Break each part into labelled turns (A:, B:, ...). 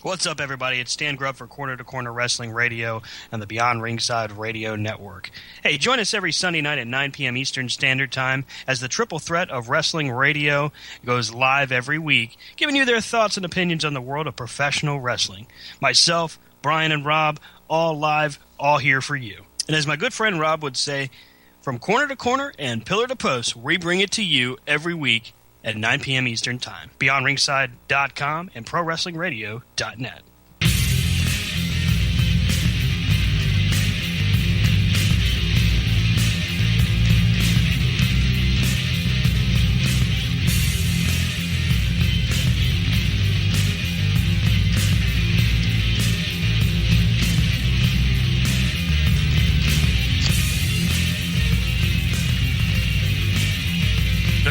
A: What's up, everybody? It's Stan Grubb for Corner to Corner Wrestling Radio and the Beyond Ringside Radio Network. Hey, join us every Sunday night at 9 p.m. Eastern Standard Time as the triple threat of wrestling radio goes live every week, giving you their thoughts and opinions on the world of professional wrestling. Myself, Brian, and Rob, all live, all here for you. And as my good friend Rob would say, from corner to corner and pillar to post, we bring it to you every week at 9 p.m. Eastern Time. BeyondRingside.com and ProWrestlingRadio.net.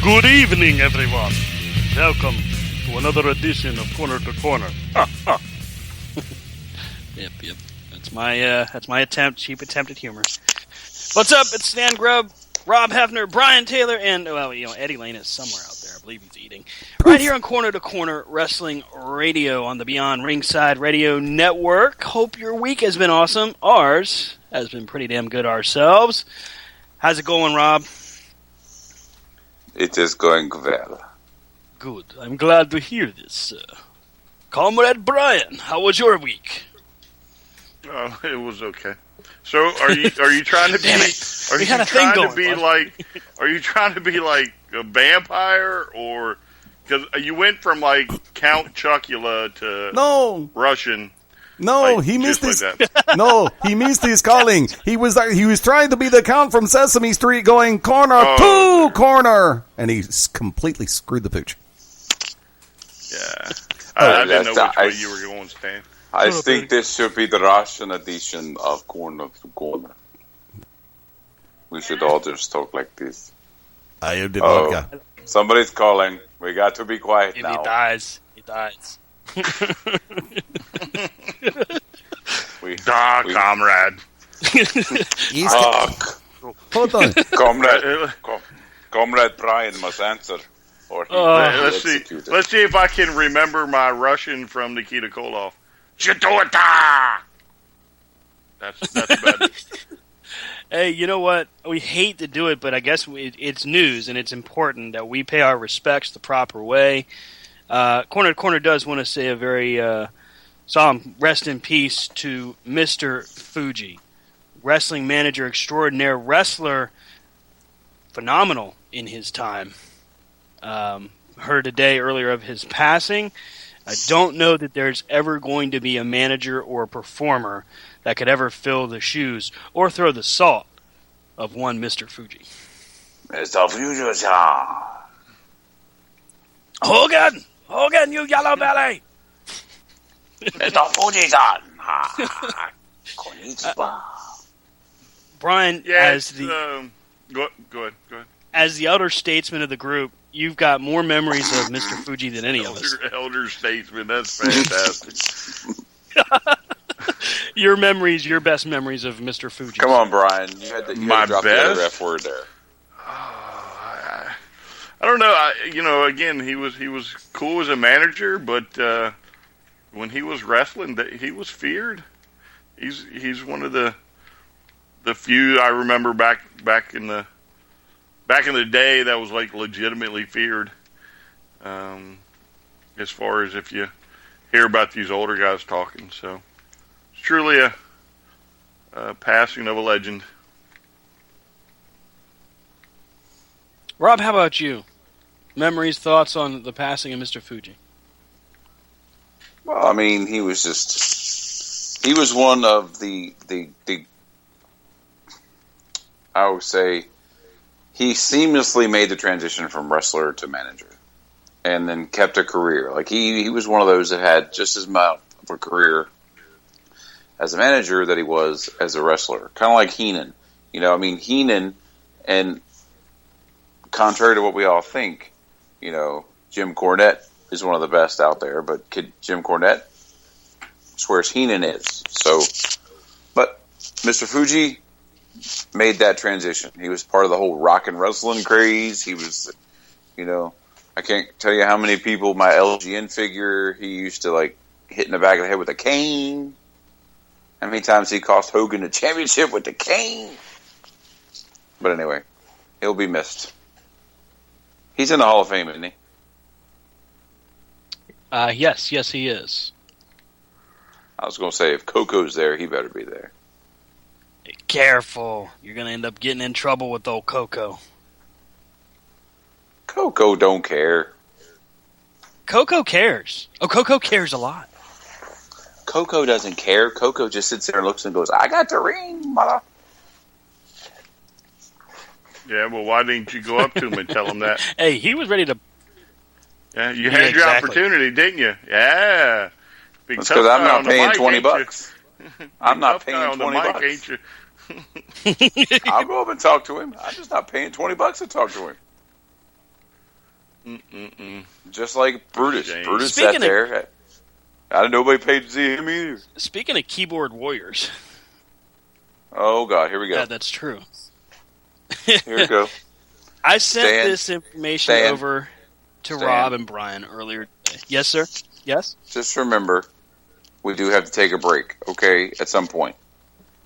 B: Good evening, everyone. Welcome to another edition of Corner to Corner.
A: Yep. That's my cheap attempt at humor. What's up? It's Stan Grubb, Rob Hefner, Brian Taylor, and Eddie Lane is somewhere out there. I believe he's eating. Right here on Corner to Corner Wrestling Radio on the Beyond Ringside Radio Network. Hope your week has been awesome. Ours has been pretty damn good ourselves. How's it going, Rob?
C: It is going well.
A: Good. I'm glad to hear this. Comrade Brian, how was your week?
B: Oh, it was okay. So, are you trying to be? Are you trying to be like a vampire, or because you went from like Count Chocula to Russian?
D: No,
B: like,
D: he missed his.
B: Like
D: no, he missed his calling. He was trying to be the Count from Sesame Street, going corner corner, and he completely screwed the pooch.
B: Yeah, I didn't know which way you were going, Stan.
C: I think this should be the Russian edition of Corner to Corner. We should all just talk like this.
D: I am the vodka.
C: Somebody's calling. We got to be quiet now.
A: He dies.
B: Comrade.
D: Hold on.
C: Comrade Brian must answer. Or
B: let's see if I can remember my Russian from Nikita Koloff. That's better.
A: Hey, you know what? We hate to do it, but I guess it's news, and it's important that we pay our respects the proper way. Corner to Corner does want to say a very solemn rest in peace to Mr. Fuji, wrestling manager extraordinaire, wrestler, phenomenal in his time. Heard today earlier of his passing. I don't know that there's ever going to be a manager or a performer that could ever fill the shoes or throw the salt of one Mr. Fuji.
C: Mr. Fuji-san.
A: Hogan, you yellow belly!
C: Mr. Fuji-san. Konnichiwa.
A: Brian, as the
B: go ahead.
A: As the elder statesman of the group, you've got more memories of Mr. Fuji than any of us.
B: Elder statesman, that's fantastic.
A: Your best memories of Mr. Fuji.
C: Come on, Brian. You had to drop the other F word there.
B: I don't know. Again, he was cool as a manager, but when he was wrestling, he was feared. He's one of the few I remember back in the day that was like legitimately feared. As far as if you hear about these older guys talking, so it's truly a passing of a legend.
A: Rob, how about you? Memories, thoughts on the passing of Mr. Fuji?
C: Well, I mean, he was one of the I would say he seamlessly made the transition from wrestler to manager and then kept a career. Like he was one of those that had just as much of a career as a manager that he was as a wrestler. Kind of like Heenan. Heenan, and contrary to what we all think, Jim Cornette is one of the best out there, but Jim Cornette swears Heenan is. So, but Mr. Fuji made that transition. He was part of the whole rock and wrestling craze. He was, I can't tell you how many people, my LGN figure, he used to hit in the back of the head with a cane. How many times he cost Hogan the championship with the cane? But anyway, he'll be missed. He's in the Hall of Fame, isn't he?
A: Yes, he is.
C: I was going to say, if Coco's there, he better be there.
A: Careful. You're going to end up getting in trouble with old Coco.
C: Coco don't care.
A: Coco cares. Oh, Coco cares a lot.
C: Coco doesn't care. Coco just sits there and looks and goes, I got the ring, mother.
B: Yeah, well, why didn't you go up to him and tell him that?
A: Hey, he was ready to...
B: Yeah, you had your opportunity, didn't you? Yeah.
C: That's because I'm not paying $20. I'm not paying $20.
B: Ain't you?
C: I'll go up and talk to him. I'm just not paying $20 to talk to him. Just like Brutus.
B: James.
C: Brutus sat there. Nobody paid to see him either.
A: Speaking of keyboard warriors.
C: Oh, God. Here we go.
A: Yeah, that's true.
C: Here we go.
A: I sent this information over to Rob and Brian earlier today. Yes, sir? Yes?
C: Just remember, we do have to take a break, okay, at some point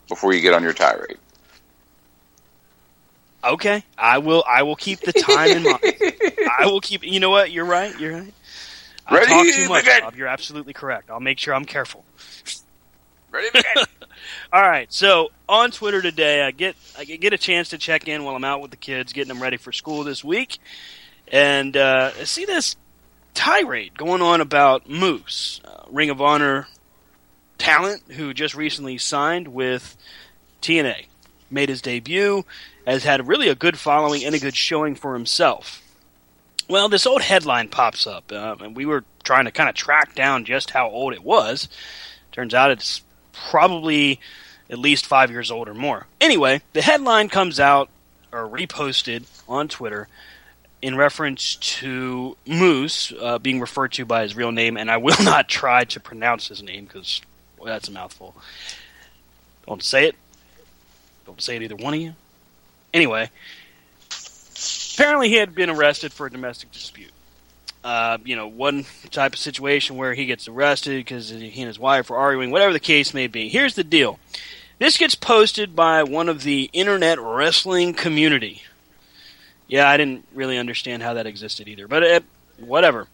C: before you get on your tirade.
A: Okay. I will keep the time in mind. I will keep... You know what? You're right. I talk too much, Rob. You're absolutely correct. I'll make sure I'm careful.
C: Ready, begin.
A: All right. So on Twitter today, I get a chance to check in while I'm out with the kids, getting them ready for school this week, and see this tirade going on about Moose, Ring of Honor talent who just recently signed with TNA, made his debut, has had really a good following and a good showing for himself. Well, this old headline pops up, and we were trying to kind of track down just how old it was. Turns out it's probably at least 5 years old or more. Anyway, the headline comes out, or reposted on Twitter, in reference to Moose being referred to by his real name, and I will not try to pronounce his name, because that's a mouthful. Don't say it. Don't say it, either one of you. Anyway, apparently he had been arrested for a domestic dispute. One type of situation where he gets arrested because he and his wife are arguing, whatever the case may be. Here's the deal. This gets posted by one of the internet wrestling community. Yeah, I didn't really understand how that existed either, but whatever.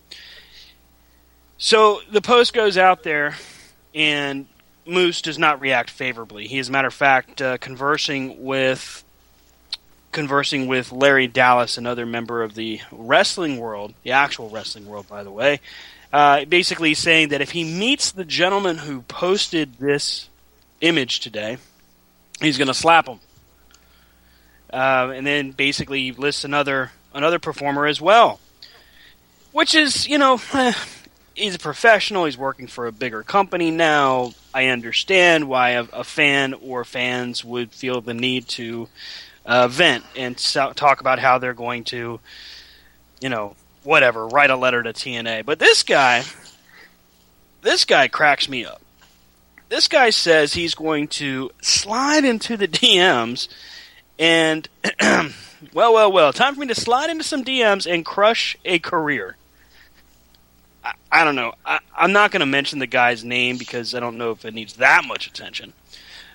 A: So the post goes out there, and Moose does not react favorably. He, as a matter of fact, conversing with Larry Dallas, another member of the wrestling world, the actual wrestling world, by the way, basically saying that if he meets the gentleman who posted this image today, he's going to slap him. And then basically lists another performer as well, which is, he's a professional. He's working for a bigger company now. I understand why a fan or fans would feel the need to vent and talk about how they're going to, write a letter to TNA. But this guy cracks me up. This guy says he's going to slide into the DMs and, well, time for me to slide into some DMs and crush a career. I don't know. I'm not going to mention the guy's name because I don't know if it needs that much attention.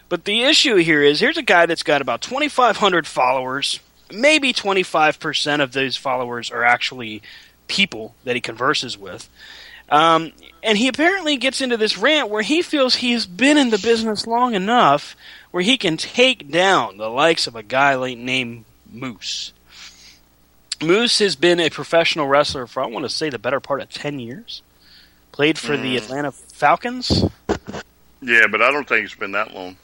A: But the issue here is, here's a guy that's got about 2,500 followers. Maybe 25% of those followers are actually people that he converses with. And he apparently gets into this rant where he feels he's been in the business long enough where he can take down the likes of a guy named Moose. Moose has been a professional wrestler for, I want to say, the better part of 10 years. Played for the Atlanta Falcons.
B: Yeah, but I don't think it's been that long.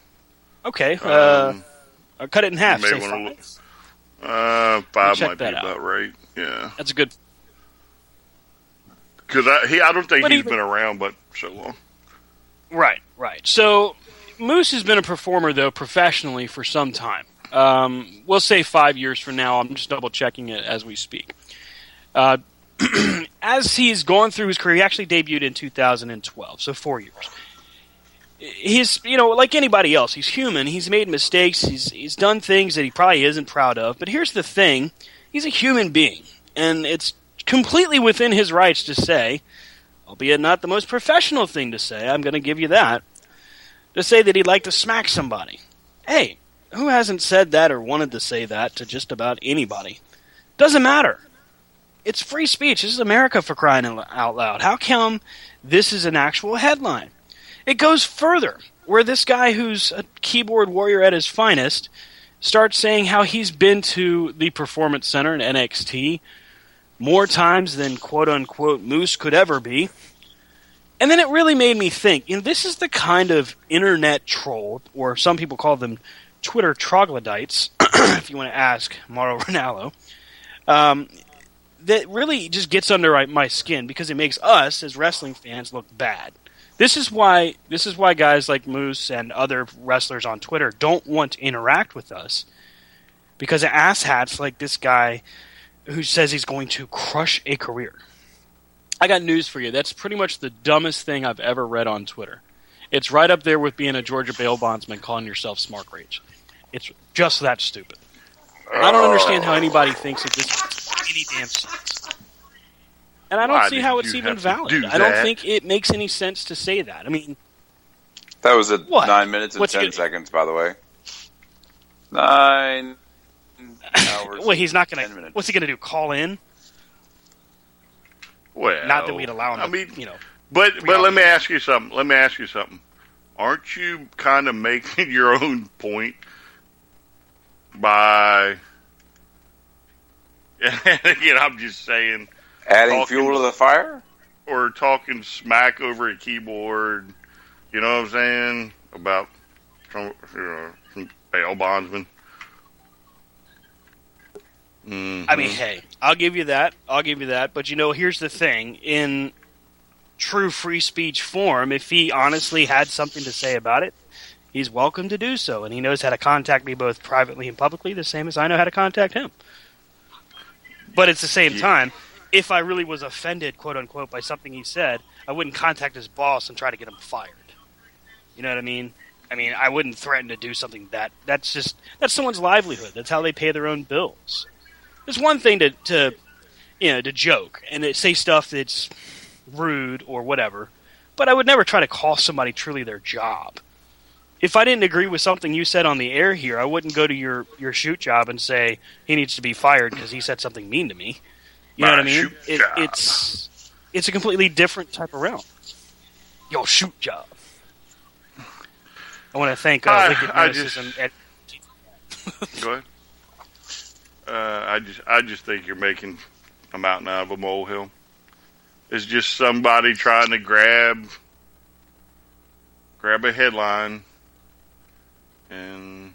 A: Okay, I'll cut it in half. Say
B: 5. 5 might be about right. Yeah,
A: that's a good.
B: Because I don't think he's been around but so long.
A: Right. So Moose has been a performer though professionally for some time. We'll say 5 years from now. I'm just double checking it as we speak. As he's gone through his career, he actually debuted in 2012, so 4 years. He's, like anybody else, he's human. He's made mistakes. He's done things that he probably isn't proud of. But here's the thing. He's a human being. And it's completely within his rights to say, albeit not the most professional thing to say, I'm going to give you that, to say that he'd like to smack somebody. Hey, who hasn't said that or wanted to say that to just about anybody? Doesn't matter. It's free speech. This is America, for crying out loud. How come this is an actual headline? It goes further, where this guy who's a keyboard warrior at his finest starts saying how he's been to the Performance Center in NXT more times than quote-unquote Moose could ever be. And then it really made me think, this is the kind of internet troll, or some people call them Twitter troglodytes, if you want to ask Mauro Ranallo, that really just gets under my skin because it makes us, as wrestling fans, look bad. This is why guys like Moose and other wrestlers on Twitter don't want to interact with us, because of asshats like this guy who says he's going to crush a career. I got news for you. That's pretty much the dumbest thing I've ever read on Twitter. It's right up there with being a Georgia bail bondsman calling yourself Smart Rage. It's just that stupid. I don't understand how anybody thinks that this makes any damn sense. And I don't see how it's even valid. I don't think it makes any sense to say that. I mean...
C: That was 9 minutes and 10 seconds, by the way. 9 hours.
A: Well, he's not going to... What's he going to do, call in?
B: Well...
A: Not that we'd allow him to,
B: But let me ask you something. Aren't you kind of making your own point by... I'm just saying...
C: Adding fuel to the fire?
B: Or talking smack over a keyboard, you know what I'm saying? About some bail bondsman. Mm-hmm.
A: I mean, hey, I'll give you that. But, here's the thing. In true free speech form, if he honestly had something to say about it, he's welcome to do so. And he knows how to contact me both privately and publicly, the same as I know how to contact him. But at the same time... If I really was offended, quote-unquote, by something he said, I wouldn't contact his boss and try to get him fired. You know what I mean? I wouldn't threaten to do something that's someone's livelihood. That's how they pay their own bills. It's one thing to joke and to say stuff that's rude or whatever, but I would never try to cost somebody truly their job. If I didn't agree with something you said on the air here, I wouldn't go to your shoot job and say he needs to be fired because he said something mean to me. You know what I mean? It's a completely different type of realm. Your shoot job. I want to thank Wicked Narcissism.
B: Go ahead. I just think you're making a mountain out of a molehill. It's just somebody trying to grab a headline, and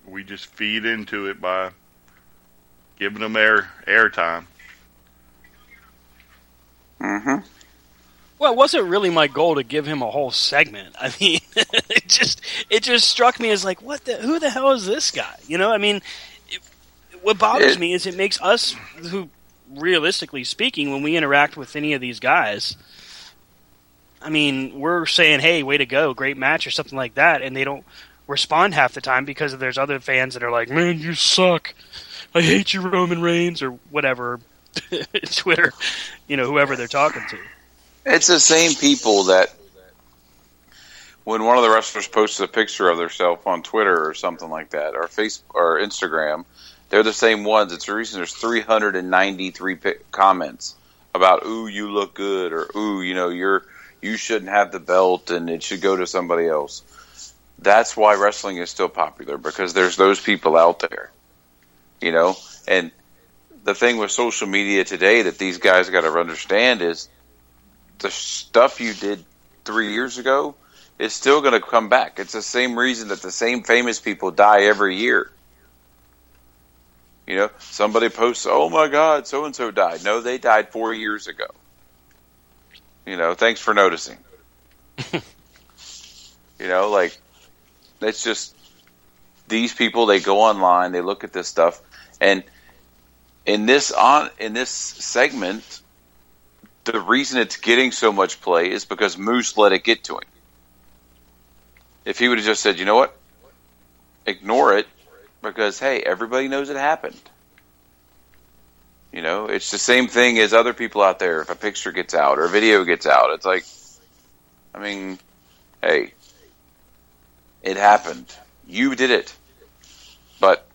B: we just feed into it by giving them airtime.
C: Mm-hmm.
A: Well, it wasn't really my goal to give him a whole segment. I mean, it just struck me as like, who the hell is this guy? What bothers me is it makes us, who, realistically speaking, when we interact with any of these guys, we're saying, hey, way to go, great match or something like that, and they don't respond half the time because there's other fans that are like, man, you suck. I hate you, Roman Reigns, or whatever. Twitter, whoever they're talking to.
C: It's the same people that when one of the wrestlers posts a picture of themselves on Twitter or something like that, or Facebook or Instagram, they're the same ones. It's the reason there's 393 comments about, ooh, you look good, or ooh, you shouldn't have the belt and it should go to somebody else. That's why wrestling is still popular, because there's those people out there, and the thing with social media today that these guys got to understand is the stuff you did 3 years ago is still going to come back. It's the same reason that the same famous people die every year. Somebody posts, oh my God, so-and-so died. No, they died 4 years ago. Thanks for noticing. It's just these people, they go online, they look at this stuff, and in this segment, the reason it's getting so much play is because Moose let it get to him. If he would have just said, you know what, ignore it, because hey, everybody knows it happened. You know, it's the same thing as other people out there. If a picture gets out or a video gets out, it's like, I mean, hey, it happened. You did it. But,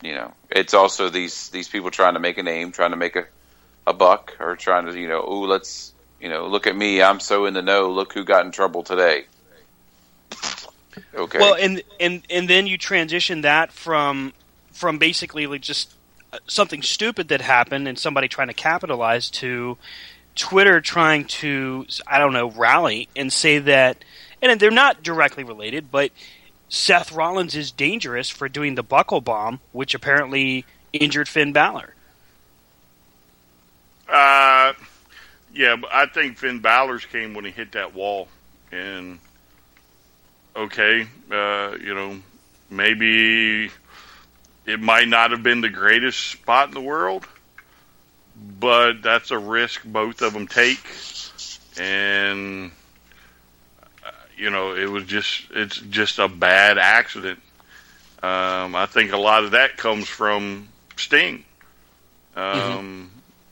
C: you know, it's also these people trying to make a name, trying to make a buck, or trying to, you know, oh, let's, you know, look at me. I'm so in the know. Look who got in trouble today. Okay.
A: Well, and then you transition that from basically like just something stupid that happened and somebody trying to capitalize to Twitter trying to, I don't know, rally and say that, and they're not directly related, but Seth Rollins is dangerous for doing the buckle bomb, which apparently injured Finn Balor.
B: Yeah, but I think Finn Balor's came when he hit that wall, and okay, you know, maybe it might not have been the greatest spot in the world, but that's a risk both of them take. And, you know, it's just a bad accident. I think a lot of that comes from Sting.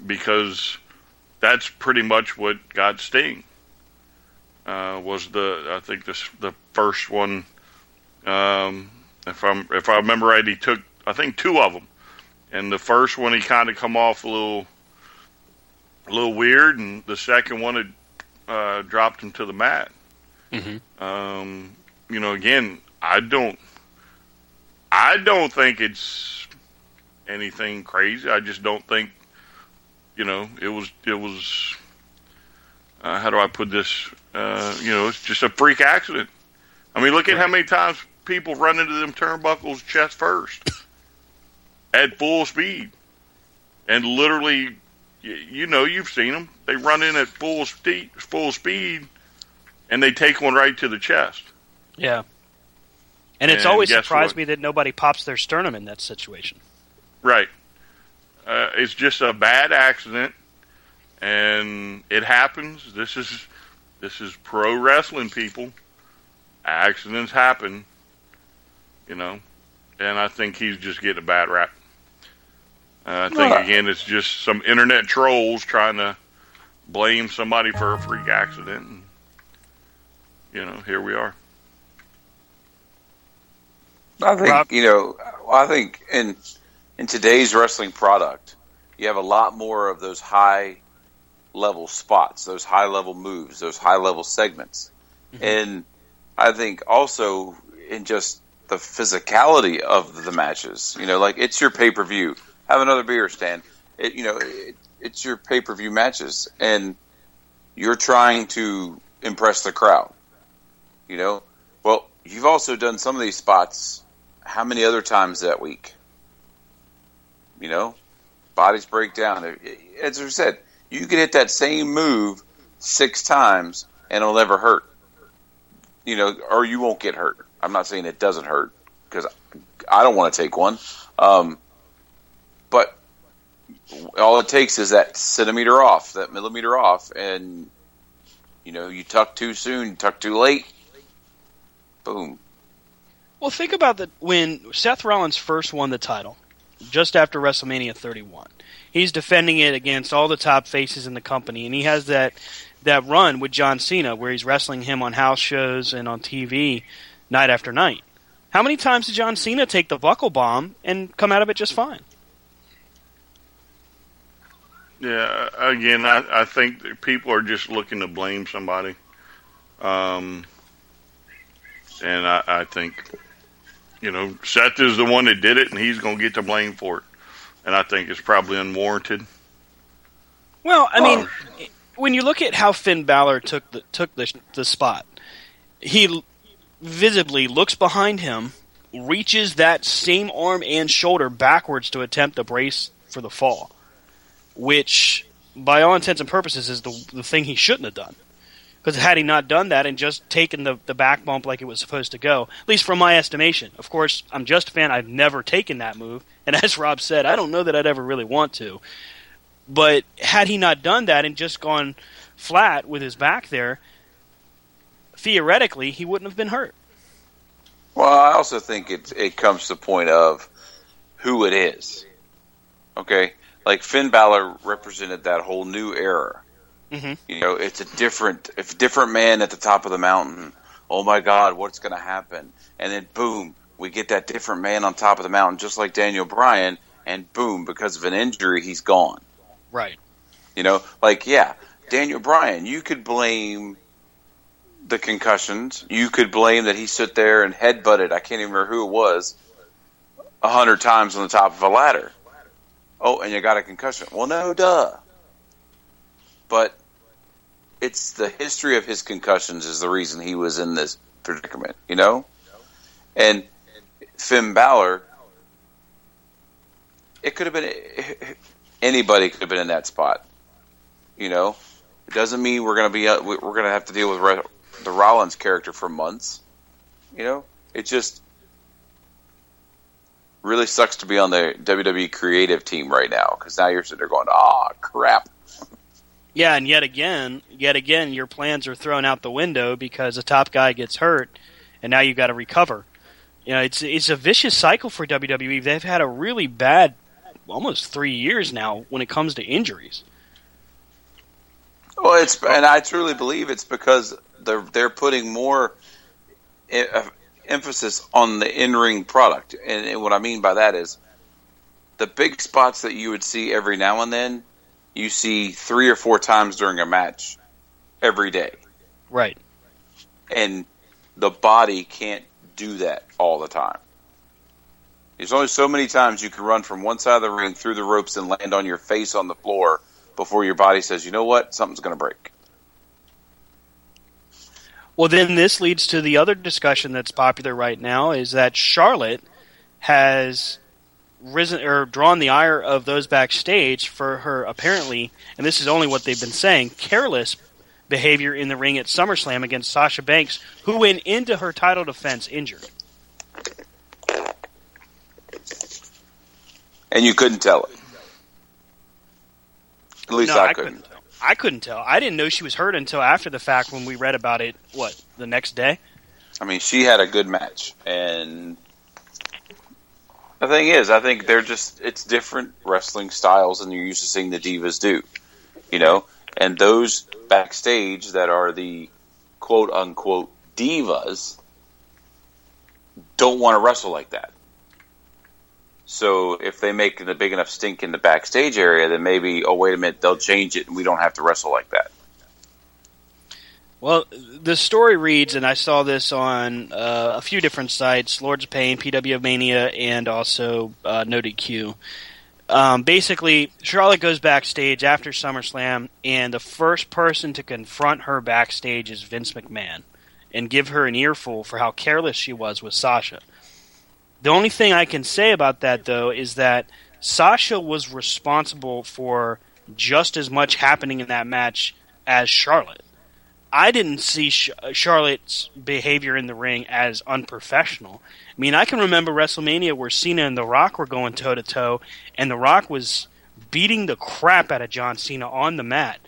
B: Because that's pretty much what got Sting. Was I think the first one, if I remember right, he took, I think, 2 of them, and the first one he kind of come off a little weird, and the second one had dropped him to the mat. Mm-hmm. You know, again, I don't think it's anything crazy. I just don't think, you know, it was. How do I put this? You know, it's just a freak accident. I mean, look at how many times people run into them turnbuckles chest first at full speed, and literally, you know, you've seen them. They run in at full speed, and they take one right to the chest.
A: Yeah, and it's always surprised me that nobody pops their sternum in that situation.
B: Right. It's just a bad accident, and it happens. This is pro wrestling, people. Accidents happen, you know, and I think he's just getting a bad rap. I think, again, it's just some internet trolls trying to blame somebody for a freak accident, and, you know, here we are.
C: I think, you know, I think in today's wrestling product, you have a lot more of those high-level spots, those high-level moves, those high-level segments. Mm-hmm. And I think also in just the physicality of the matches, you know, like it's your pay-per-view. Have another beer, Stan. It's your pay-per-view matches, and you're trying to impress the crowd, you know. Well, you've also done some of these spots how many other times that week? You know, bodies break down. As I said, you can hit that same move 6 times and it'll never hurt. You know, or you won't get hurt. I'm not saying it doesn't hurt, because I don't want to take one. But all it takes is that centimeter off, that millimeter off, and, you know, you tuck too soon, you tuck too late, boom.
A: Well, think about that when Seth Rollins first won the title, just after WrestleMania 31. He's defending it against all the top faces in the company, and he has that run with John Cena where he's wrestling him on house shows and on TV night after night. How many times did John Cena take the buckle bomb and come out of it just fine?
B: Yeah, again, I think that people are just looking to blame somebody. And I think, you know, Seth is the one that did it, and he's going to get the blame for it. And I think it's probably unwarranted.
A: Well, I mean, when you look at how Finn Balor took the spot, he visibly looks behind him, reaches that same arm and shoulder backwards to attempt the brace for the fall, which, by all intents and purposes, is the thing he shouldn't have done. Because had he not done that and just taken the back bump like it was supposed to go, at least from my estimation. Of course, I'm just a fan. I've never taken that move. And as Rob said, I don't know that I'd ever really want to. But had he not done that and just gone flat with his back there, theoretically, he wouldn't have been hurt.
C: Well, I also think it comes to the point of who it is. Okay? like Finn Balor represented that whole new era.
A: Mm-hmm.
C: You know, it's a different man at the top of the mountain. Oh my God, what's going to happen? And then boom, we get that different man on top of the mountain, just like Daniel Bryan. And boom, because of an injury, he's gone.
A: Right.
C: You know, like, yeah, Daniel Bryan, you could blame the concussions. You could blame that he stood there and headbutted, I can't even remember who it was, 100 times on the top of a ladder. Oh, and you got a concussion. Well, no, duh. But it's the history of his concussions is the reason he was in this predicament, you know? And Finn Balor, it could have been anybody could have been in that spot, you know. It doesn't mean we're going to have to deal with the Rollins character for months, you know. It just really sucks to be on the WWE creative team right now because now you're sitting there going, crap.
A: Yeah, and yet again, your plans are thrown out the window because a top guy gets hurt, and now you've got to recover. You know, it's a vicious cycle for WWE. They've had a really bad, almost 3 years now when it comes to injuries.
C: Well, and I truly believe it's because they're putting more emphasis on the in-ring product, and what I mean by that is the big spots that you would see every now and then, you see 3 or 4 times during a match every day.
A: Right.
C: And the body can't do that all the time. There's only so many times you can run from one side of the ring through the ropes and land on your face on the floor before your body says, you know what, something's going to break.
A: Well, then this leads to the other discussion that's popular right now is that Charlotte has risen or drawn the ire of those backstage for her apparently, and this is only what they've been saying, careless behavior in the ring at SummerSlam against Sasha Banks, who went into her title defense injured.
C: And you couldn't tell it. At least
A: No,
C: I couldn't.
A: I couldn't tell. I didn't know she was hurt until after the fact when we read about it, the next day?
C: I mean, she had a good match. And the thing is, I think it's different wrestling styles than you're used to seeing the divas do. You know? And those backstage that are the quote-unquote divas don't want to wrestle like that. So if they make a big enough stink in the backstage area, then maybe, oh, wait a minute, they'll change it and we don't have to wrestle like that.
A: Well, the story reads, and I saw this on a few different sites, Lords of Pain, PW Mania, and also NoDQ. Basically, Charlotte goes backstage after SummerSlam, and the first person to confront her backstage is Vince McMahon and give her an earful for how careless she was with Sasha. The only thing I can say about that, though, is that Sasha was responsible for just as much happening in that match as Charlotte. I didn't see Charlotte's behavior in the ring as unprofessional. I mean, I can remember WrestleMania where Cena and The Rock were going toe-to-toe, and The Rock was beating the crap out of John Cena on the mat,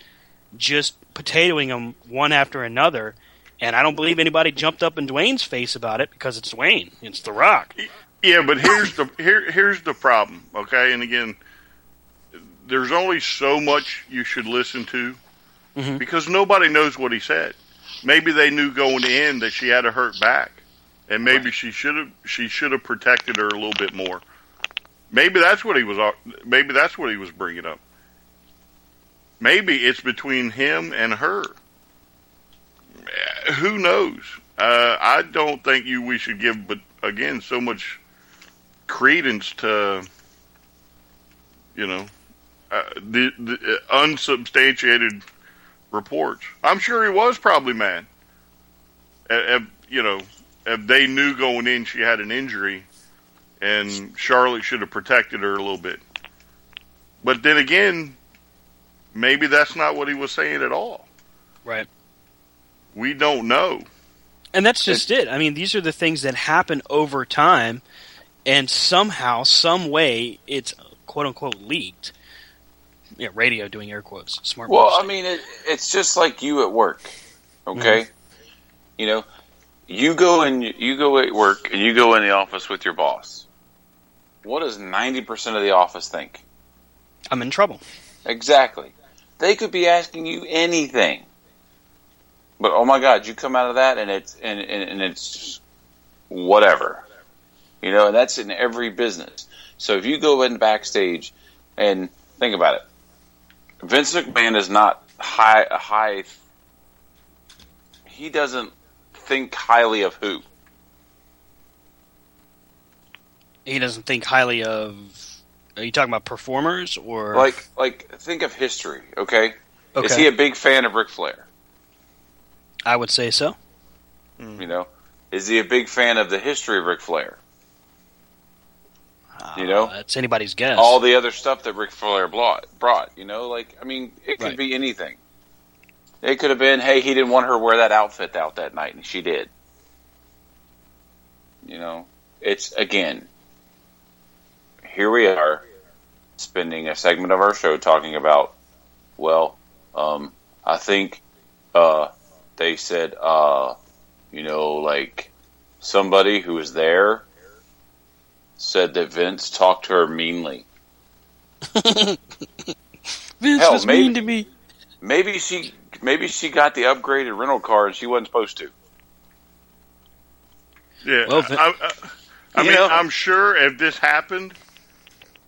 A: just potatoing him one after another. And I don't believe anybody jumped up in Dwayne's face about it because it's Dwayne. It's The Rock.
B: Yeah, but here's the problem, okay? And again, there's only so much you should listen to because nobody knows what he said. Maybe they knew going in that she had a hurt back, and maybe she should have protected her a little bit more. Maybe that's what he was bringing up. Maybe it's between him and her. Who knows? I don't think we should give, but again, so much credence to, the unsubstantiated reports. I'm sure he was probably mad. If they knew going in she had an injury, and Charlotte should have protected her a little bit. But then again, maybe that's not what he was saying at all.
A: Right.
B: We don't know.
A: And that's just it. I mean, these are the things that happen over time, and somehow, some way, it's quote-unquote leaked. Yeah, radio doing air quotes. Smart.
C: Well, I mean, it's just like you at work, okay? Mm-hmm. You go at work, and you go in the office with your boss. What does 90% of the office think?
A: I'm in trouble.
C: Exactly. They could be asking you anything. But oh my God, you come out of that and it's whatever. You know, and that's in every business. So if you go in backstage and think about it, Vince McMahon is not high. He doesn't think highly of who?
A: He doesn't think highly of. Are you talking about performers or
C: like think of history? Okay,
A: okay.
C: Is he a big fan of Ric Flair?
A: I would say so.
C: You know, is he a big fan of the history of Ric Flair? You know,
A: that's anybody's guess.
C: All the other stuff that Ric Flair brought. You know, like I mean, it could
A: right.
C: be anything. It could have been, hey, he didn't want her to wear that outfit out that night, and she did. You know, it's again. Here we are, spending a segment of our show talking about. Well, I think they said, you know, like somebody who was there said that Vince talked to her meanly.
A: Vince was mean to me.
C: Maybe she got the upgraded rental car and she wasn't supposed to.
B: Yeah, well, I mean, I'm sure if this happened,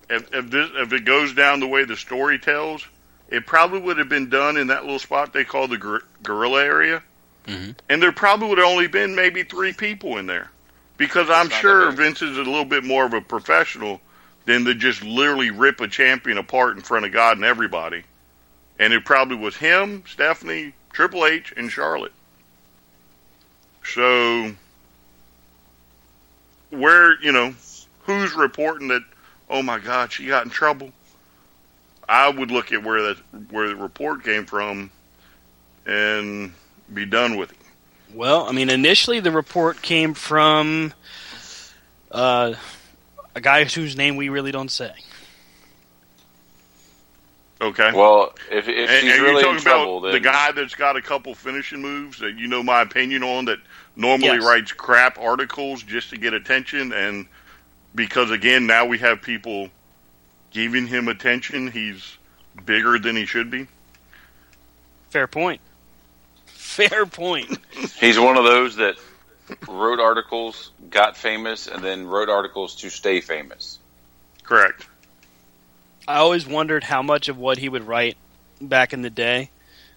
B: if it goes down the way the story tells, it probably would have been done in that little spot they call the gorilla area, and there probably would have only been maybe 3 people in there, because I'm sure Vince is a little bit more of a professional than to just literally rip a champion apart in front of God and everybody. And it probably was him, Stephanie, Triple H, and Charlotte. So, who's reporting that, oh my God, she got in trouble? I would look at where the report came from and be done with it.
A: Well, I mean, initially the report came from a guy whose name we really don't say.
B: Okay.
C: Well, if she's really in trouble,
B: then the guy that's got a couple finishing moves that you know my opinion on, that normally writes crap articles just to get attention, and because again now we have people giving him attention, he's bigger than he should be.
A: Fair point. Fair point.
C: He's one of those that wrote articles, got famous, and then wrote articles to stay famous.
B: Correct.
A: I always wondered how much of what he would write back in the day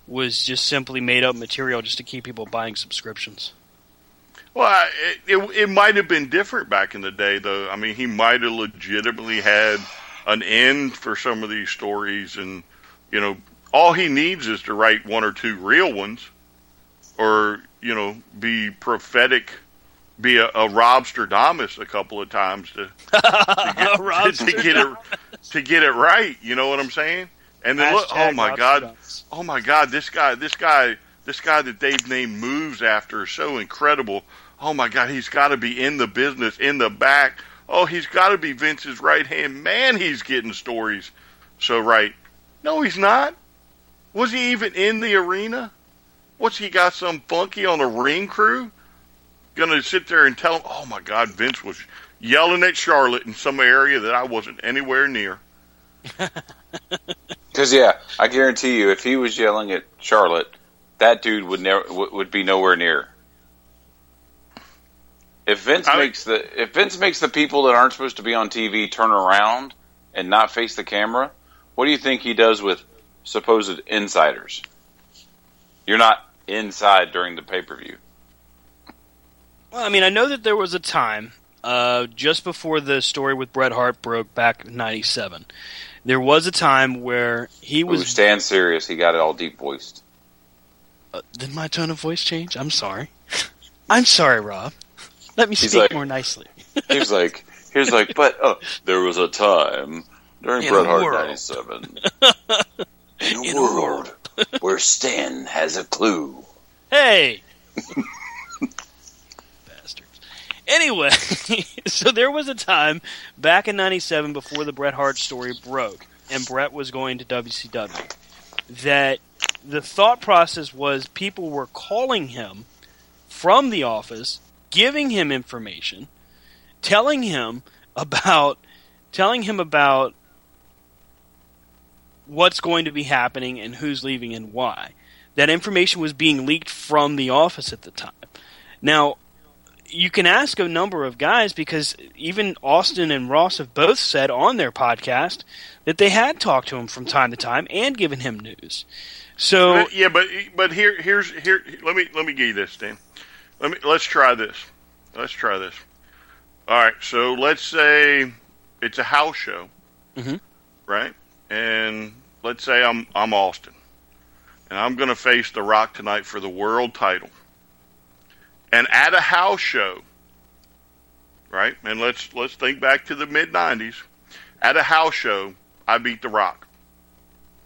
A: was just simply made up material just to keep people buying subscriptions.
B: Well, it might have been different back in the day, though. I mean, he might have legitimately had an end for some of these stories, and, you know, all he needs is to write 1 or 2 real ones, or, you know, be prophetic, be a Robstradamus a couple of times to get it right. You know what I'm saying? And then look, oh my God, this guy that they've named moves after is so incredible. Oh my God, he's got to be in the business, in the back. Oh, he's got to be Vince's right hand man. He's getting stories so right. No, he's not. Was he even in the arena? What's he got, some funky on the ring crew? Gonna sit there and tell him, oh my God, Vince was yelling at Charlotte in some area that I wasn't anywhere near.
C: Because I guarantee you, if he was yelling at Charlotte, that dude would be nowhere near. If Vince makes the people that aren't supposed to be on TV turn around and not face the camera, what do you think he does with supposed insiders? You're not inside during the pay-per-view.
A: Well, I mean, I know that there was a time, just before the story with Bret Hart broke back in '97, there was a time where he was...
C: Ooh, stand serious, he got it all deep-voiced.
A: Did my tone of voice change? I'm sorry. I'm sorry, Rob. Let me speak more nicely.
C: He's like, but there was a time during Bret Hart '97 in a world where Stan has a clue.
A: Hey! Bastards. Anyway, so there was a time back in '97 before the Bret Hart story broke and Bret was going to WCW that the thought process was people were calling him from the office, giving him information, telling him about what's going to be happening and who's leaving and why. That information was being leaked from the office at the time. Now, you can ask a number of guys, because even Austin and Ross have both said on their podcast that they had talked to him from time to time and given him news. So
B: yeah, but here's let me give you this, Dan. Let's try this. All right, so let's say it's a house show, right? And let's say I'm Austin, and I'm going to face The Rock tonight for the world title. And at a house show, right? And let's think back to the mid-'90s. At a house show, I beat The Rock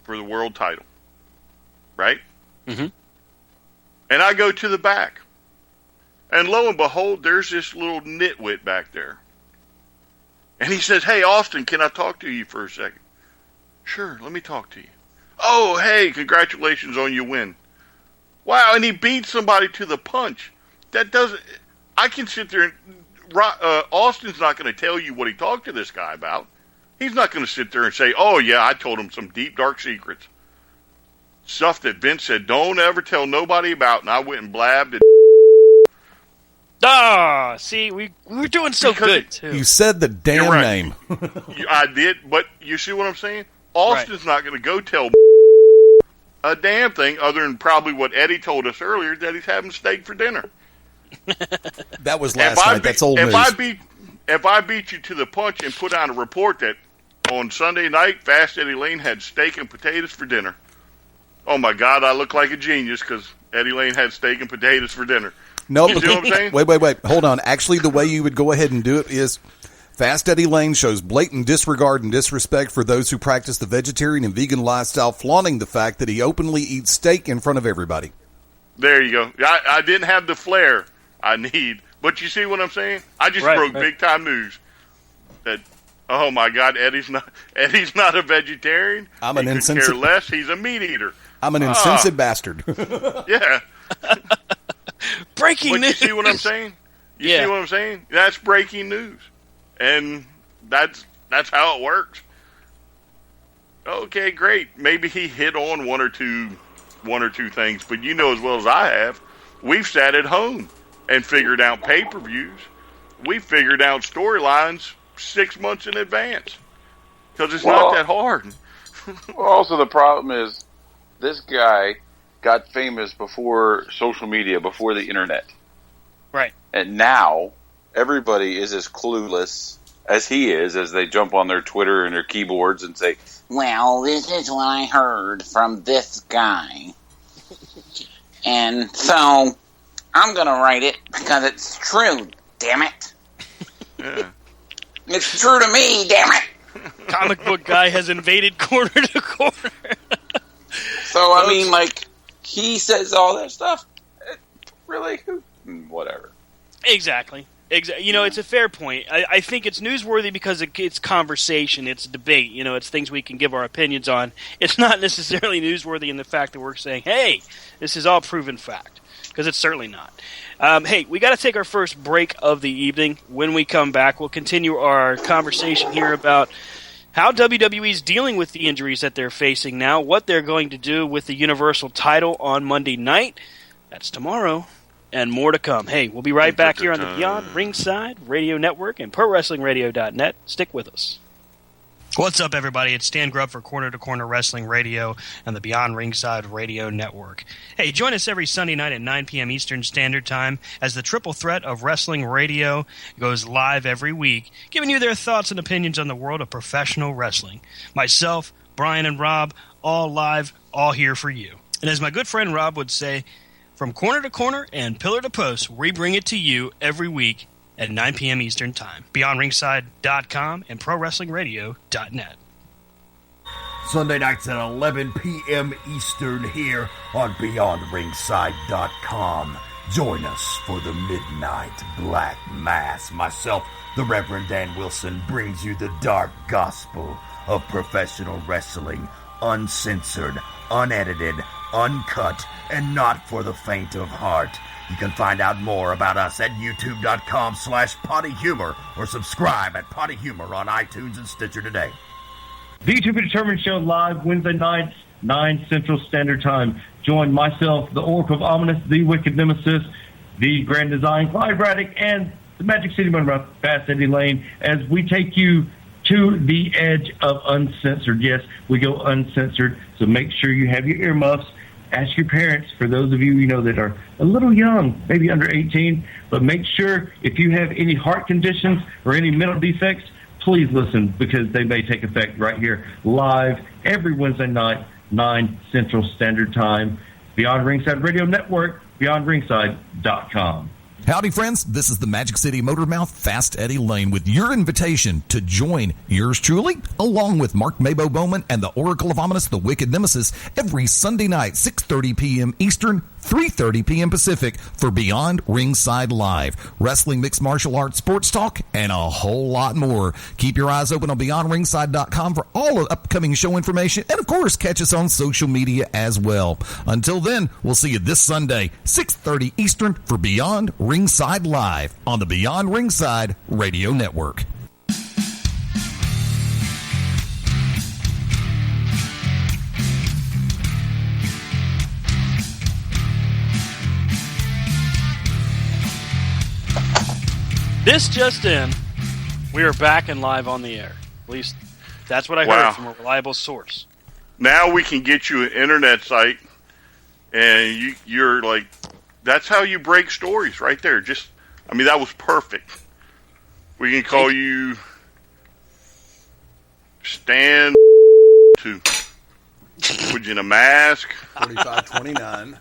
B: for the world title, right?
A: Mm-hmm.
B: And I go to the back. And lo and behold, there's this little nitwit back there. And he says, "Hey, Austin, can I talk to you for a second?" "Sure, let me talk to you." "Oh, hey, congratulations on your win." Wow, and he beat somebody to the punch. That doesn't... I can sit there and... Austin's not going to tell you what he talked to this guy about. He's not going to sit there and say, "Oh, yeah, I told him some deep, dark secrets." Stuff that Vince said, "Don't ever tell nobody about," and I went and blabbed it.
A: See, we were doing so good, too.
D: You said the damn name.
B: I did, but you see what I'm saying? Austin's not going to go tell a damn thing other than probably what Eddie told us earlier, that he's having steak for dinner.
D: That was last night. That's old news.
B: If I beat you to the punch and put out a report that on Sunday night, Fast Eddie Lane had steak and potatoes for dinner, oh my God, I look like a genius because Eddie Lane had steak and potatoes for dinner.
D: No,
B: you see what I'm saying?
D: Wait. Hold on. Actually, the way you would go ahead and do it is Fast Eddie Lane shows blatant disregard and disrespect for those who practice the vegetarian and vegan lifestyle, flaunting the fact that he openly eats steak in front of everybody.
B: There you go. I didn't have the flair I need, but you see what I'm saying? I just broke big time news that, oh my God, Eddie's not a vegetarian.
D: I'm an insensitive.
B: Care less. He's a meat eater.
D: I'm an insensitive bastard.
B: Yeah.
A: Breaking news.
B: You see what I'm saying? You see what I'm saying? That's breaking news, and that's how it works. Okay, great. Maybe he hit on one or two things, but you know as well as I have, we've sat at home and figured out pay-per-views. We've figured out storylines 6 months in advance because it's not that hard.
C: Well, also the problem is this guy got famous before social media, before the internet.
A: Right.
C: And now everybody is as clueless as he is as they jump on their Twitter and their keyboards and say, "Well, this is what I heard from this guy. And so I'm going to write it because it's true, damn it."
B: Yeah.
C: It's true to me, damn it.
A: Comic book guy has invaded corner to corner.
C: So, I mean, like, he says all that stuff. Really? Whatever.
A: Exactly. You know, it's a fair point. I think it's newsworthy because it's conversation, it's debate. You know, it's things we can give our opinions on. It's not necessarily newsworthy in the fact that we're saying, hey, this is all proven fact, because it's certainly not. Hey, we got to take our first break of the evening. When we come back, we'll continue our conversation here about how WWE is dealing with the injuries that they're facing now, what they're going to do with the Universal title on Monday night. That's tomorrow. And more to come. Hey, we'll be right back here on the Beyond Ringside Radio Network and ProWrestlingRadio.net. Stick with us. What's up, everybody? It's Stan Grubb for Corner to Corner Wrestling Radio and the Beyond Ringside Radio Network. Hey, join us every Sunday night at 9 p.m. Eastern Standard Time as the triple threat of wrestling radio goes live every week, giving you their thoughts and opinions on the world of professional wrestling. Myself, Brian, and Rob, all live, all here for you. And as my good friend Rob would say, from corner to corner and pillar to post, we bring it to you every week at 9 p.m. Eastern Time. BeyondRingside.com and ProWrestlingRadio.net.
E: Sunday nights at 11 p.m. Eastern here on BeyondRingside.com. Join us for the Midnight Black Mass. Myself, the Reverend Dan Wilson, brings you the dark gospel of professional wrestling, uncensored, unedited, uncut, and not for the faint of heart. You can find out more about us at youtube.com/pottyhumor or subscribe at Potty Humor on iTunes and Stitcher today.
F: The To Be Determined Show live Wednesday nights, 9 Central Standard Time. Join myself, the Oracle of Ominous, the Wicked Nemesis, the Grand Design, Clyde Braddock, and the Magic City Motor Fast Eddie Lane as we take you to the edge of uncensored. Yes, we go uncensored, so make sure you have your earmuffs. Ask your parents, for those of you that are a little young, maybe under 18, but make sure if you have any heart conditions or any mental defects, please listen, because they may take effect right here live every Wednesday night, 9 Central Standard Time. Beyond Ringside Radio Network, beyondringside.com.
D: Howdy, friends. This is the Magic City Motormouth, Fast Eddie Lane, with your invitation to join yours truly, along with Mark Mabo Bowman and the Oracle of Ominous, the Wicked Nemesis, every Sunday night, 6:30 p.m. Eastern, 3:30 p.m. Pacific, for Beyond Ringside Live. Wrestling, mixed martial arts, sports talk, and a whole lot more. Keep your eyes open on BeyondRingside.com for all of upcoming show information, and, of course, catch us on social media as well. Until then, we'll see you this Sunday, 6:30 Eastern, for Beyond Ringside Live on the Beyond Ringside Radio Network.
A: This just in, we are back and live on the air. At least that's what I heard from a reliable source.
B: Now we can get you an internet site, and you're like, that's how you break stories right there. That was perfect. We can call you Stan to put you in a mask.
D: 4529.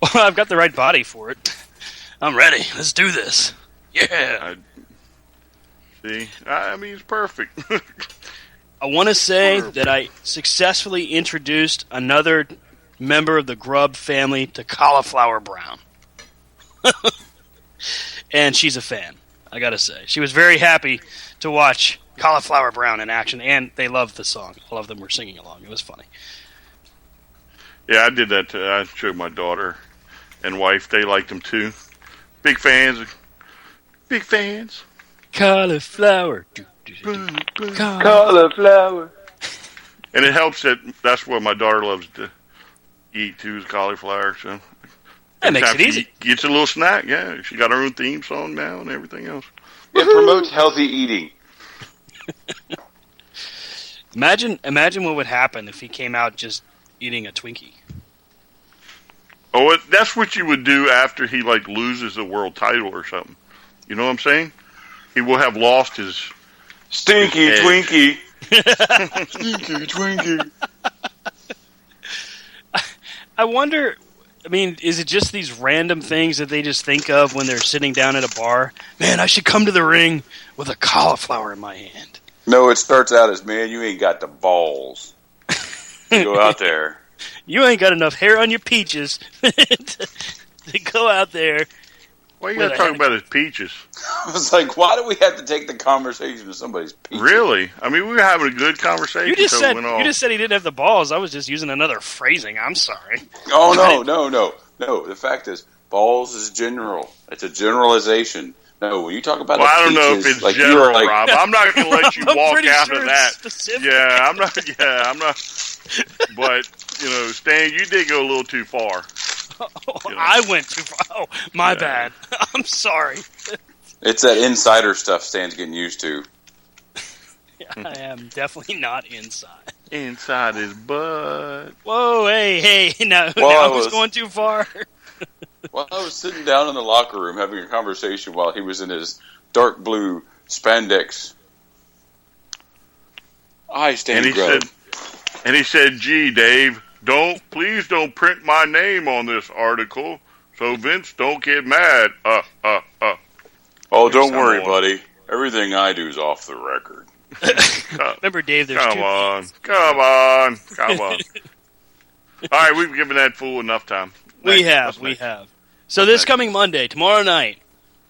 A: Well, I've got the right body for it. I'm ready. Let's do this. Yeah.
B: It's perfect.
A: I want to say that I successfully introduced another member of the Grubb family to Cauliflower Brown. And she's a fan, I gotta say. She was very happy to watch Cauliflower Brown in action, and they loved the song. All of them were singing along. It was funny.
B: Yeah, I did that too. I showed my daughter and wife. They liked them too. Big fans. Big fans.
A: Cauliflower.
C: Cauliflower.
B: And it helps that's what my daughter loves to eat too, is cauliflower. So
A: that makes it easy.
B: Gets a little snack. Yeah, she got her own theme song now and everything else.
C: It promotes healthy eating.
A: Imagine what would happen if he came out just eating a Twinkie.
B: Oh, that's what you would do after he loses a world title or something. You know what I'm saying? He will have lost his
C: Stinky
B: his
C: Twinkie. Stinky Twinkie.
A: I wonder, is it just these random things that they just think of when they're sitting down at a bar? Man, I should come to the ring with a cauliflower in my hand.
C: No, it starts out as, man, you ain't got the balls. You go out there.
A: You ain't got enough hair on your peaches to go out there.
B: Why you got to talk about his peaches?
C: I was like, why do we have to take the conversation to somebody's peaches?
B: Really? We were having a good conversation.
A: You just said he didn't have the balls. I was just using another phrasing. I'm sorry.
C: Oh, no. The fact is, balls is general. It's a generalization. No, when you talk about
B: I don't know if it's general, Rob. I'm not going to let you walk out of that.
A: Specific.
B: Yeah, I'm not. But, Stan, you did go a little too far.
A: I went too far. Oh, my bad. I'm sorry.
C: It's that insider stuff Stan's getting used to.
A: I am definitely not inside.
B: Inside his butt.
A: Whoa, hey, now who's going too far?
C: Well, I was sitting down in the locker room having a conversation while he was in his dark blue spandex. I stand Grubb.
B: And he said, gee, Dave, please don't print my name on this article so Vince don't get mad.
C: Oh, don't worry, buddy. Everything I do is off the record.
A: Remember, Dave, there's
B: Come on. All right, we've given that fool enough time.
A: We have. So this coming Monday, tomorrow night.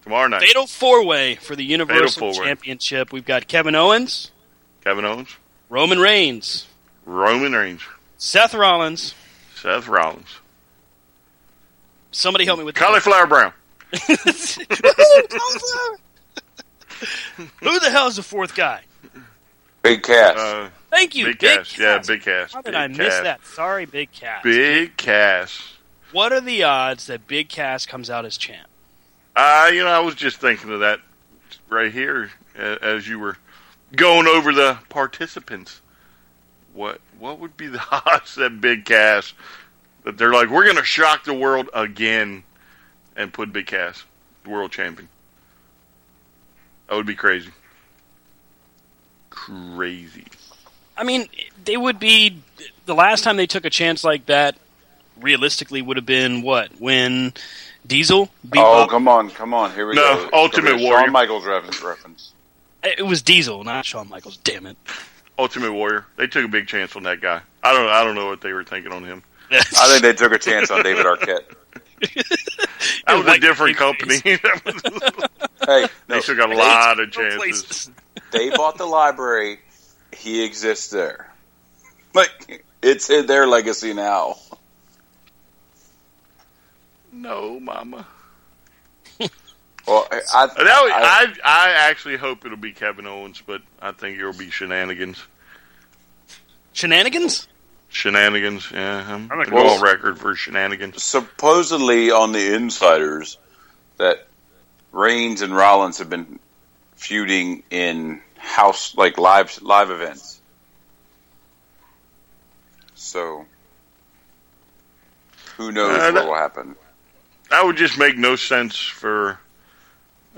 A: Fatal 4-Way for the Universal Championship. We've got Kevin Owens. Roman Reigns. Seth Rollins. Somebody help me with
B: Cauliflower Brown.
A: Who the hell is the fourth guy?
C: Big Cass.
A: Thank you,
B: Big Cass. Yeah, Big Cass.
A: How did
B: Big
A: I miss
B: Cass.
A: that? Sorry, Big Cass.
B: Big Cass.
A: What are the odds that Big Cass comes out as champ?
B: I was just thinking of that right here as you were going over the participants. What would be the odds that Big Cass, that they're like, we're going to shock the world again and put Big Cass world champion? That would be crazy. Crazy.
A: I mean, they would be, the last time they took a chance like that, realistically, would have been what? When Diesel beat
C: Oh,
A: up?
C: come on. Here we go.
B: Ultimate
C: Shawn
B: Warrior.
C: Michaels reference.
A: It was Diesel, not Shawn Michaels. Damn it.
B: Ultimate Warrior. They took a big chance on that guy. I don't know what they were thinking on him.
C: I think they took a chance on David Arquette.
B: That was a
A: Like
B: different
A: babyface.
B: company.
C: Hey, no,
B: They took a lot of
A: Go
B: chances.
A: places.
C: they bought the library. He exists there. Like, it's in their legacy now.
B: No, mama.
C: Well,
B: I actually hope it'll be Kevin Owens, but I think it'll be shenanigans.
A: Shenanigans?
B: Shenanigans, yeah. I'm
A: like
B: going to go
C: those.
B: on record for shenanigans.
C: supposedly on the insiders that Reigns and Rollins have been feuding in house, like live events. So who knows what will happen?
B: That would just make no sense for.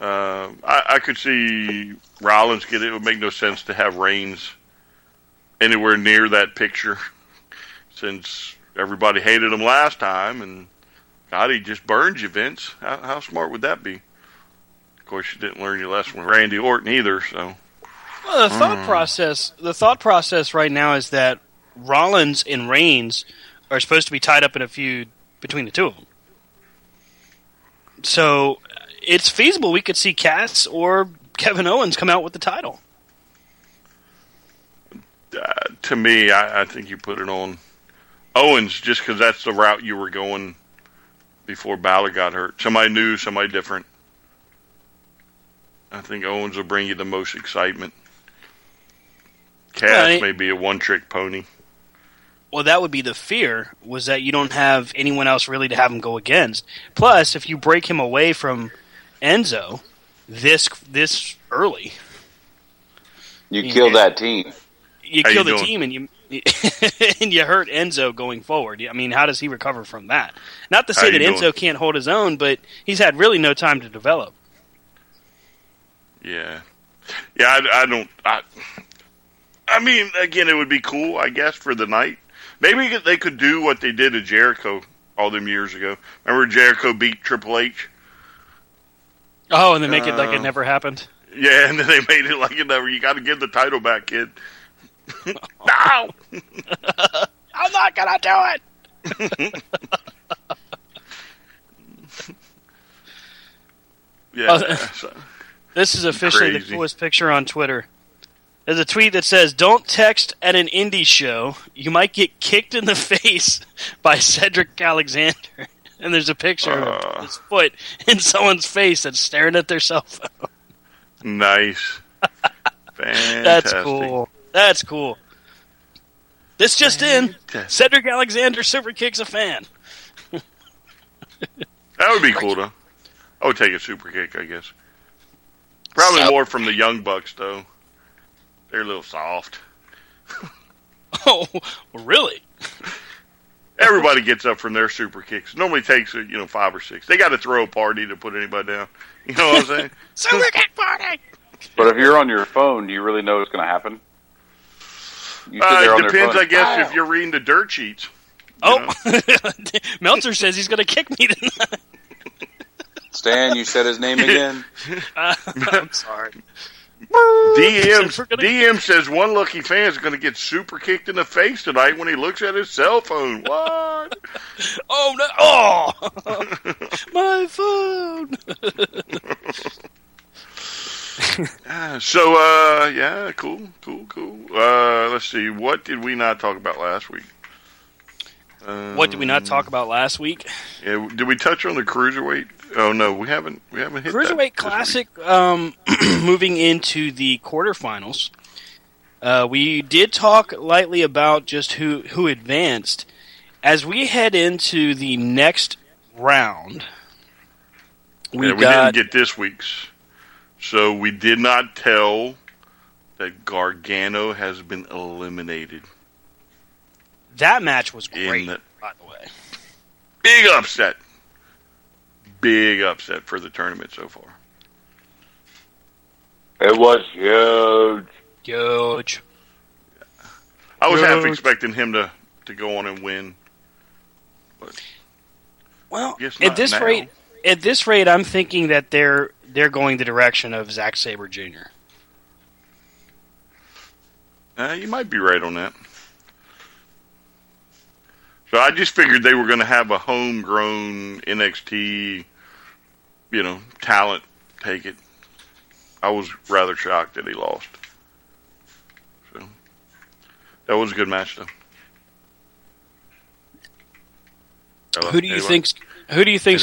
B: I could see Rollins get it. It would make no sense to have Reigns anywhere near that picture, since everybody hated him last time, and God, he just burned you, Vince. How smart would that be? Of course, you didn't learn your lesson with Randy Orton either. So,
A: Well, the thought process right now is that Rollins and Reigns are supposed to be tied up in a feud between the two of them. So it's feasible we could see Cass or Kevin Owens come out with the title.
B: to me, I think you put it on Owens just because that's the route you were going before Balor got hurt. Somebody new, somebody different. I think Owens will bring you the most excitement. Cass may be a one-trick pony.
A: Well, that would be the fear, was that you don't have anyone else really to have him go against. Plus, if you break him away from Enzo this early,
C: You kill that team.
A: you
B: How
A: kill
B: you
A: the
B: doing?
A: team and you and you hurt Enzo going forward. I mean, how does he recover from that? Not to say
B: How
A: that
B: you
A: Enzo
B: doing?
A: can't hold his own, but he's had really no time to develop.
B: Yeah. Yeah, I mean, again, it would be cool, I guess, for the night. Maybe they could do what they did to Jericho all them years ago. Remember Jericho beat Triple H?
A: Oh, and then make it like it never happened.
B: Yeah, and then they made it like it never. You got to give the title back, kid. No!
A: I'm not gonna do it.
B: Yeah.
A: This is officially the
B: Crazy.
A: coolest picture on Twitter. There's a tweet that says, "Don't text at an indie show. You might get kicked in the face by Cedric Alexander." And there's a picture of his foot in someone's face that's staring at their cell phone.
B: Nice. Fantastic.
A: That's cool. That's cool. This just in. Cedric Alexander super kicks a fan.
B: That would be cool, though. I would take a super kick, I guess. Probably more from the Young Bucks, though. They're a little soft.
A: Oh, really?
B: Everybody gets up from their super kicks. Normally takes 5 or 6. They got to throw a party to put anybody down. You know what I'm saying?
A: Super kick party!
C: But if you're on your phone, do you really know what's going to happen? You sit there on
B: It
C: their
B: depends,
C: phone.
B: I guess, if you're reading the dirt sheets.
A: Oh, Meltzer says he's going to kick me tonight.
C: Stan, you said his name again?
A: I'm sorry.
B: DM says one lucky fan is going to get super kicked in the face tonight when he looks at his cell phone. What?
A: Oh, no. Oh! My phone!
B: Yeah, cool. Let's see. What did we not talk about last week?
A: What did we not talk about last week?
B: Yeah, did we touch on the Cruiserweight? Oh, no, we haven't hit that
A: Cruiserweight
B: this
A: Classic, moving into the quarterfinals. We did talk lightly about just who advanced. As we head into the next round, we
B: didn't get this week's. So we did not tell that Gargano has been eliminated.
A: That match was great, by the way.
B: Big upset. Big upset for the tournament so far.
C: It was huge.
A: Huge.
B: I was half expecting him to go on and win. But
A: well, at this rate, I'm thinking that they're going the direction of Zack Sabre Jr.
B: You might be right on that. So I just figured they were going to have a homegrown NXT, talent take it. I was rather shocked that he lost. So that was a good match, though.
A: Who do you think's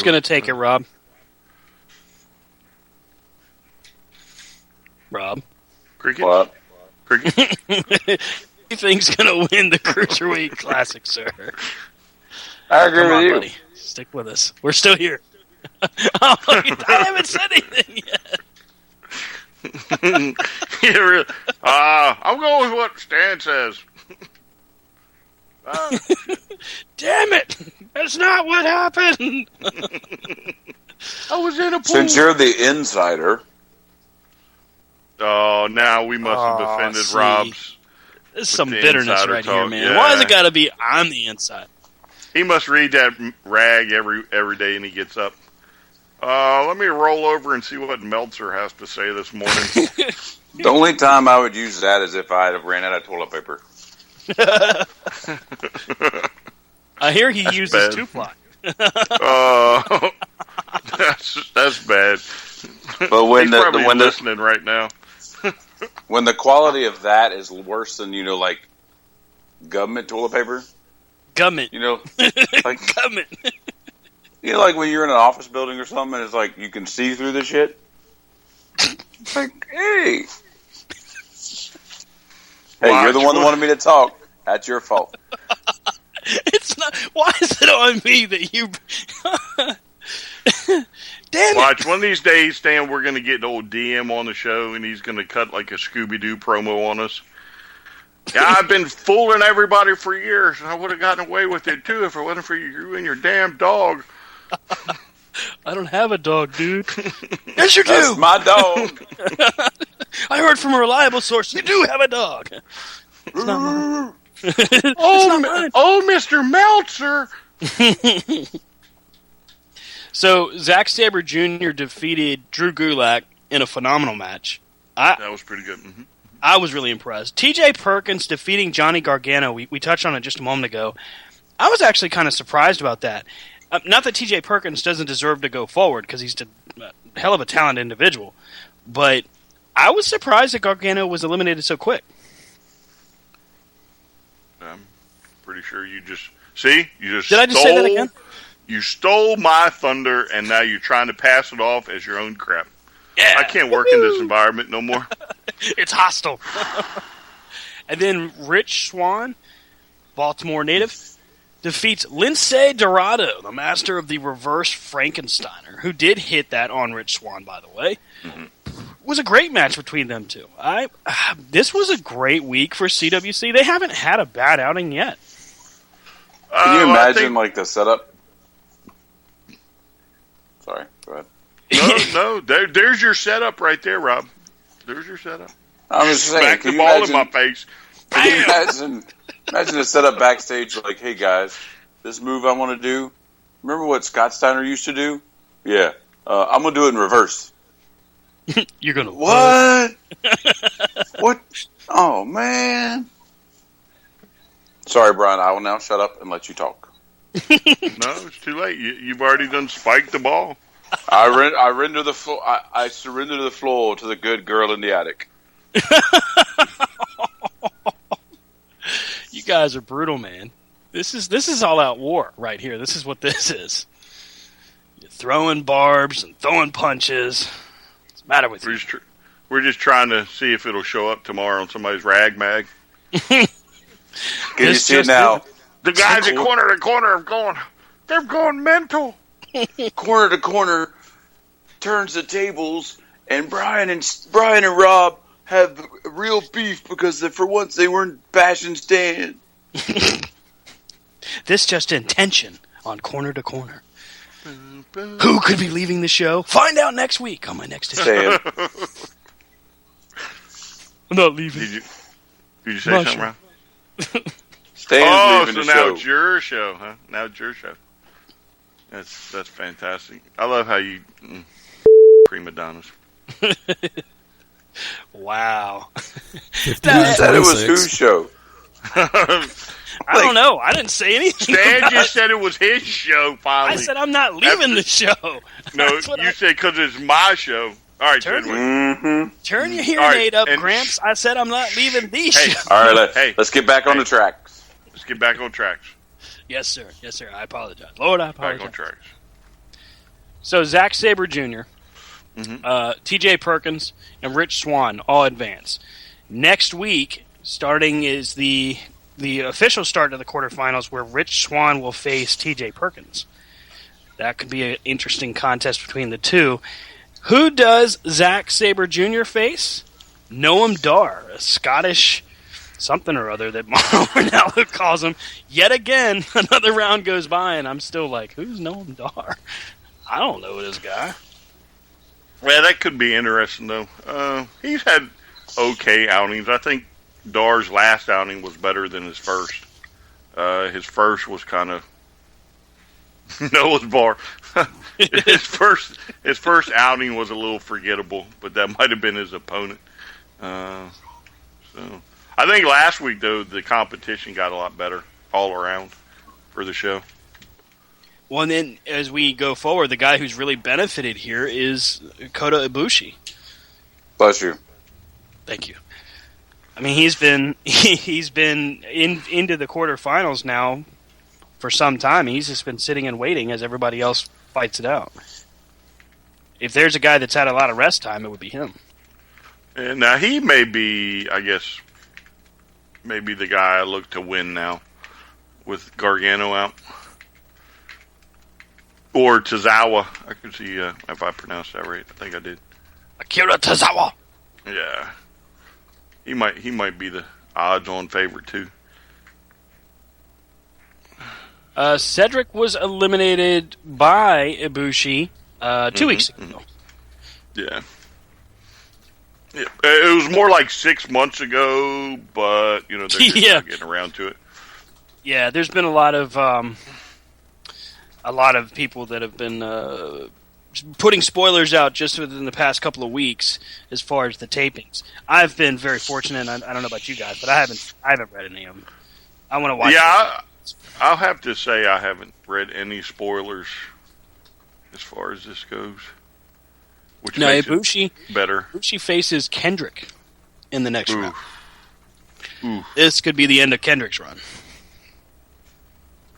A: going to take it, Rob? Rob?
B: Cricket?
C: What?
B: Cricket?
A: Who do you think's going to win the Cruiserweight Classic, sir?
C: I agree with you.
A: Buddy. Stick with us. We're still here. I haven't said anything yet.
B: Yeah, really. I'm going with what Stan says.
A: Damn it! That's not what happened.
B: I was in a pool.
C: Since you're the insider.
B: Oh, now we must have defended Rob's.
A: There's some bitterness right here, man.
B: Yeah.
A: Why has it got to be I'm the inside?
B: He must read that rag every day and he gets up. Let me roll over and see what Meltzer has to say this morning.
C: The only time I would use that is if I had ran out of toilet paper.
A: I hear he uses 2-ply.
B: That's bad.
C: But when
B: he's probably listening right now.
C: When the quality of that is worse than like government toilet paper,
A: government,
C: like
A: government.
C: Like when you're in an office building or something, and it's like you can see through the shit. It's like, hey, you're the one that wanted me to talk. That's your fault.
A: It's not. Why is it on me that you? Damn it!
B: Watch, one of these days, Stan, we're going to get old DM on the show, and he's going to cut like a Scooby-Doo promo on us. Yeah, I've been fooling everybody for years, and I would have gotten away with it, too, if it wasn't for you and your damn dog.
A: I don't have a dog, dude. Yes, you do!
C: That's my dog.
A: I heard from a reliable source you do have a dog. It's not mine.
B: Oh, Mr. Meltzer!
A: So, Zack Sabre Jr. defeated Drew Gulak in a phenomenal match.
B: That was pretty good. Mm-hmm.
A: I was really impressed. TJ Perkins defeating Johnny Gargano. We touched on it just a moment ago. I was actually kind of surprised about that. Not that TJ Perkins doesn't deserve to go forward, because he's a hell of a talented individual. But I was surprised that Gargano was eliminated so quick.
B: I'm pretty sure you just... See?
A: Did I just say that again?
B: You stole my thunder, and now you're trying to pass it off as your own crap.
A: Yeah.
B: I can't work in this environment no more.
A: It's hostile. And then Rich Swann, Baltimore native, defeats Lince Dorado, the master of the reverse Frankensteiner, who did hit that on Rich Swann, by the way. Mm-hmm. It was a great match between them two. This was a great week for CWC. They haven't had a bad outing yet.
C: Can you imagine, the setup? Sorry, go ahead.
B: No, there's your setup right there, Rob. There's your setup.
C: I was saying,
B: Smack the ball in my face.
C: Can you imagine a setup backstage like, hey guys, this move I want to do, remember what Scott Steiner used to do? Yeah. I'm going to do it in reverse.
A: You're going to
C: what? What? Oh, man. Sorry, Brian. I will now shut up and let you talk.
B: No, it's too late. You've already done spiked the ball.
C: I render the floor. I surrender the floor to the good girl in the attic.
A: You guys are brutal, man. This is all out war right here. This is what this is. You're throwing barbs and throwing punches. What's the matter with you?
B: We're just trying to see if it'll show up tomorrow on somebody's rag mag.
C: Can you see it now?
B: The guys at corner to corner they're going mental.
C: Corner to corner turns the tables, and Brian and Rob have real beef because for once they weren't bashing Stan.
A: This just in, tension on Corner to Corner. Who could be leaving the show? Find out next week on my next edition.
C: Stan.
A: I'm not leaving.
B: Did you say something, Ron?
C: Stan's leaving the
B: now
C: show.
B: it's your show, huh? Now it's your show. That's fantastic. I love how you prima donnas.
A: Wow.
C: Who said it was whose show?
A: I don't know. I didn't say anything.
B: Stan just said it was his show, finally.
A: I said I'm not leaving the show.
B: No, you said because it's my show. All right,
A: Turn your hearing
B: All right,
A: aid up,
B: and
A: Gramps. I said I'm not leaving the show.
C: All right, let's get back on the tracks.
B: Let's get back on tracks.
A: Yes, sir. I apologize. Lord, I apologize.
B: Back on tracks.
A: So, Zack Sabre Jr., TJ Perkins, and Rich Swann all advance. Next week, starting is the official start of the quarterfinals where Rich Swann will face TJ Perkins. That could be an interesting contest between the two. Who does Zack Sabre Jr. face? Noam Dar, a Scottish something or other that Mauro Ranallo calls him. Yet again, another round goes by, and I'm still like, who's Noam Dar? I don't know this guy.
B: Yeah, that could be interesting, though. He's had okay outings. I think Dar's last outing was better than his first. His first was kind of Noah's Bar. his first outing was a little forgettable, but that might have been his opponent. So I think last week, though, the competition got a lot better all around for the show.
A: Well, and then as we go forward, the guy who's really benefited here is Kota Ibushi.
C: Bless you.
A: Thank you. I mean, he's been into the quarterfinals now for some time. He's just been sitting and waiting as everybody else fights it out. If there's a guy that's had a lot of rest time, it would be him.
B: And now he may be, I guess, maybe the guy I look to win now with Gargano out. Or Tozawa. I could see if I pronounced that right. I think I did.
A: Akira Tozawa.
B: Yeah. He might be the odds-on favorite, too.
A: Cedric was eliminated by Ibushi 2 weeks ago.
B: Yeah. It was more like 6 months ago, but, they're just not getting around to it.
A: Yeah, there's been a lot of people that have been putting spoilers out just within the past couple of weeks as far as the tapings. I've been very fortunate. I don't know about you guys, but I haven't read any of them. I want to watch.
B: Yeah, I'll have to say I haven't read any spoilers as far as this goes. Which makes
A: Ibushi
B: better.
A: Ibushi faces Kendrick in the next round.
B: Ooh.
A: This could be the end of Kendrick's run.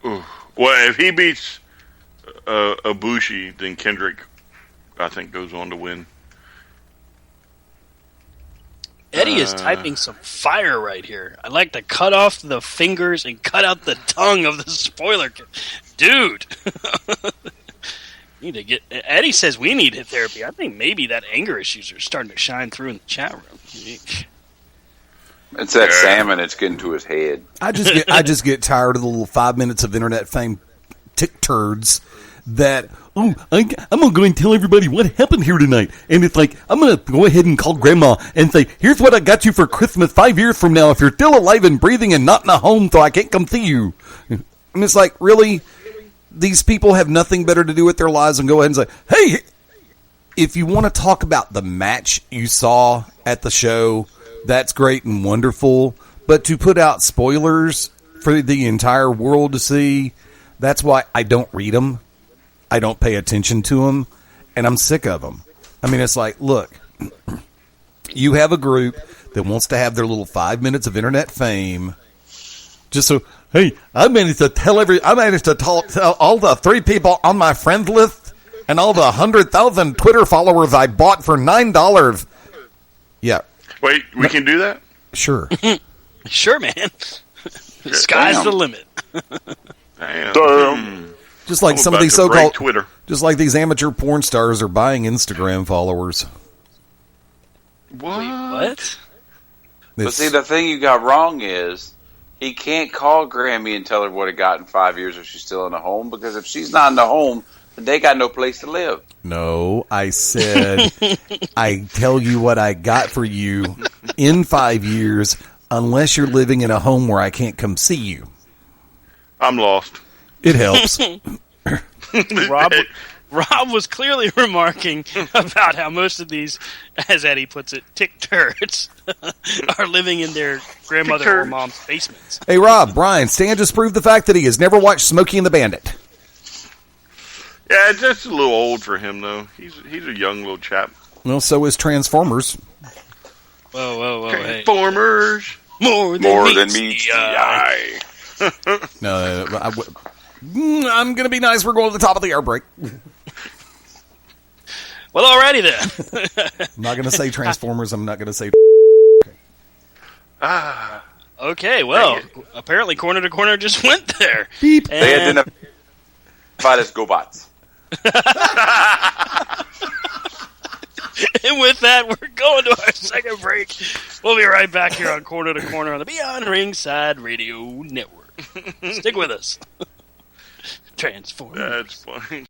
B: Ooh. Well, if he beats Ibushi, then Kendrick, I think, goes on to win.
A: Eddie is typing some fire right here. I'd like to cut off the fingers and cut out the tongue of the spoiler. Dude! Need to get. Eddie says we need therapy. I think maybe that anger issues are starting to shine through in the chat room.
C: It's that salmon. It's getting to his head.
D: I just get tired of the little 5 minutes of internet fame tick turds that. Oh, I'm gonna go and tell everybody what happened here tonight, and it's like I'm gonna go ahead and call Grandma and say, "Here's what I got you for Christmas 5 years from now. If you're still alive and breathing and not in a home, so I can't come see you." And it's like, really. These people have nothing better to do with their lives and go ahead and say, hey, if you want to talk about the match you saw at the show, that's great and wonderful. But to put out spoilers for the entire world to see, that's why I don't read them. I don't pay attention to them. And I'm sick of them. I mean, it's like, look, you have a group that wants to have their little 5 minutes of internet fame just so... Hey, I managed to tell all the 3 people on my friend list and all the 100,000 Twitter followers I bought for $9. Yeah,
B: Wait, we can do that?
D: sure.
A: Sure, man. The sky's
C: Damn.
A: the limit.
B: Damn.
D: Just like
B: I'm
D: some of
B: about
D: these
B: to break
D: so-called,
B: Twitter.
D: just like these amateur porn stars are buying Instagram followers.
B: What?
A: What?
C: But
D: It's-
C: see, the thing you got wrong is he can't call Grammy and tell her what it got in 5 years if she's still in the home, because if she's not in the home, then they got no place to live.
D: No, I said, I tell you what I got for you in 5 years, unless you're living in a home where I can't come see you.
B: I'm lost.
D: It helps.
A: Rob was clearly remarking about how most of these, as Eddie puts it, tick turds are living in their grandmother or mom's basements.
D: Hey, Rob, Brian, Stan just proved the fact that he has never watched Smokey and the Bandit.
B: Yeah, it's just a little old for him, though. He's a young little chap.
D: Well, so is Transformers.
A: Whoa, hey.
B: Transformers.
A: More than meets the eye.
D: No, I'm going to be nice. We're going to the top of the air break.
A: Well, alrighty then.
D: I'm not going to say Transformers. I'm not going to say...
A: Okay, well, apparently Corner to Corner just went there.
D: Beep.
C: They
A: And
C: identified as GoBots.
A: and with that, we're going to our second break. We'll be right back here on Corner to Corner on the Beyond Ringside Radio Network. Stick with us. Transform.
B: That's funny.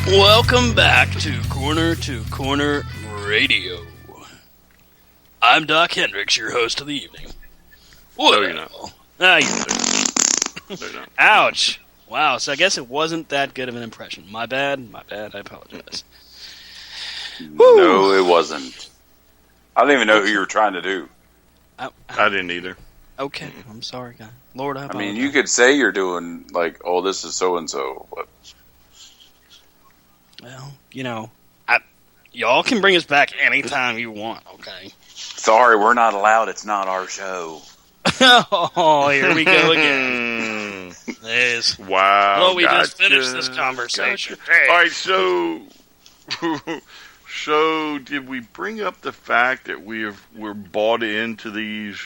A: Welcome back to Corner Radio. I'm Doc Hendricks, your host of the evening.
B: No, you're not.
A: You're not. Ouch. Wow, so I guess it wasn't that good of an impression. My bad, I apologize.
C: No, it wasn't. I don't even know who you were trying to do.
B: I didn't either.
A: Okay, I'm sorry, guy. Lord, I
C: I
A: apologize.
C: mean, you could say you're doing, like, oh, this is so-and-so, but...
A: Well, y'all can bring us back anytime you want, okay?
C: Sorry, we're not allowed. It's not our show.
A: Oh, here we go again. There's
B: Wow.
A: Well, we just
B: gotcha,
A: finished this conversation.
B: gotcha.
A: Hey.
B: All right, so did we bring up the fact that we're bought into the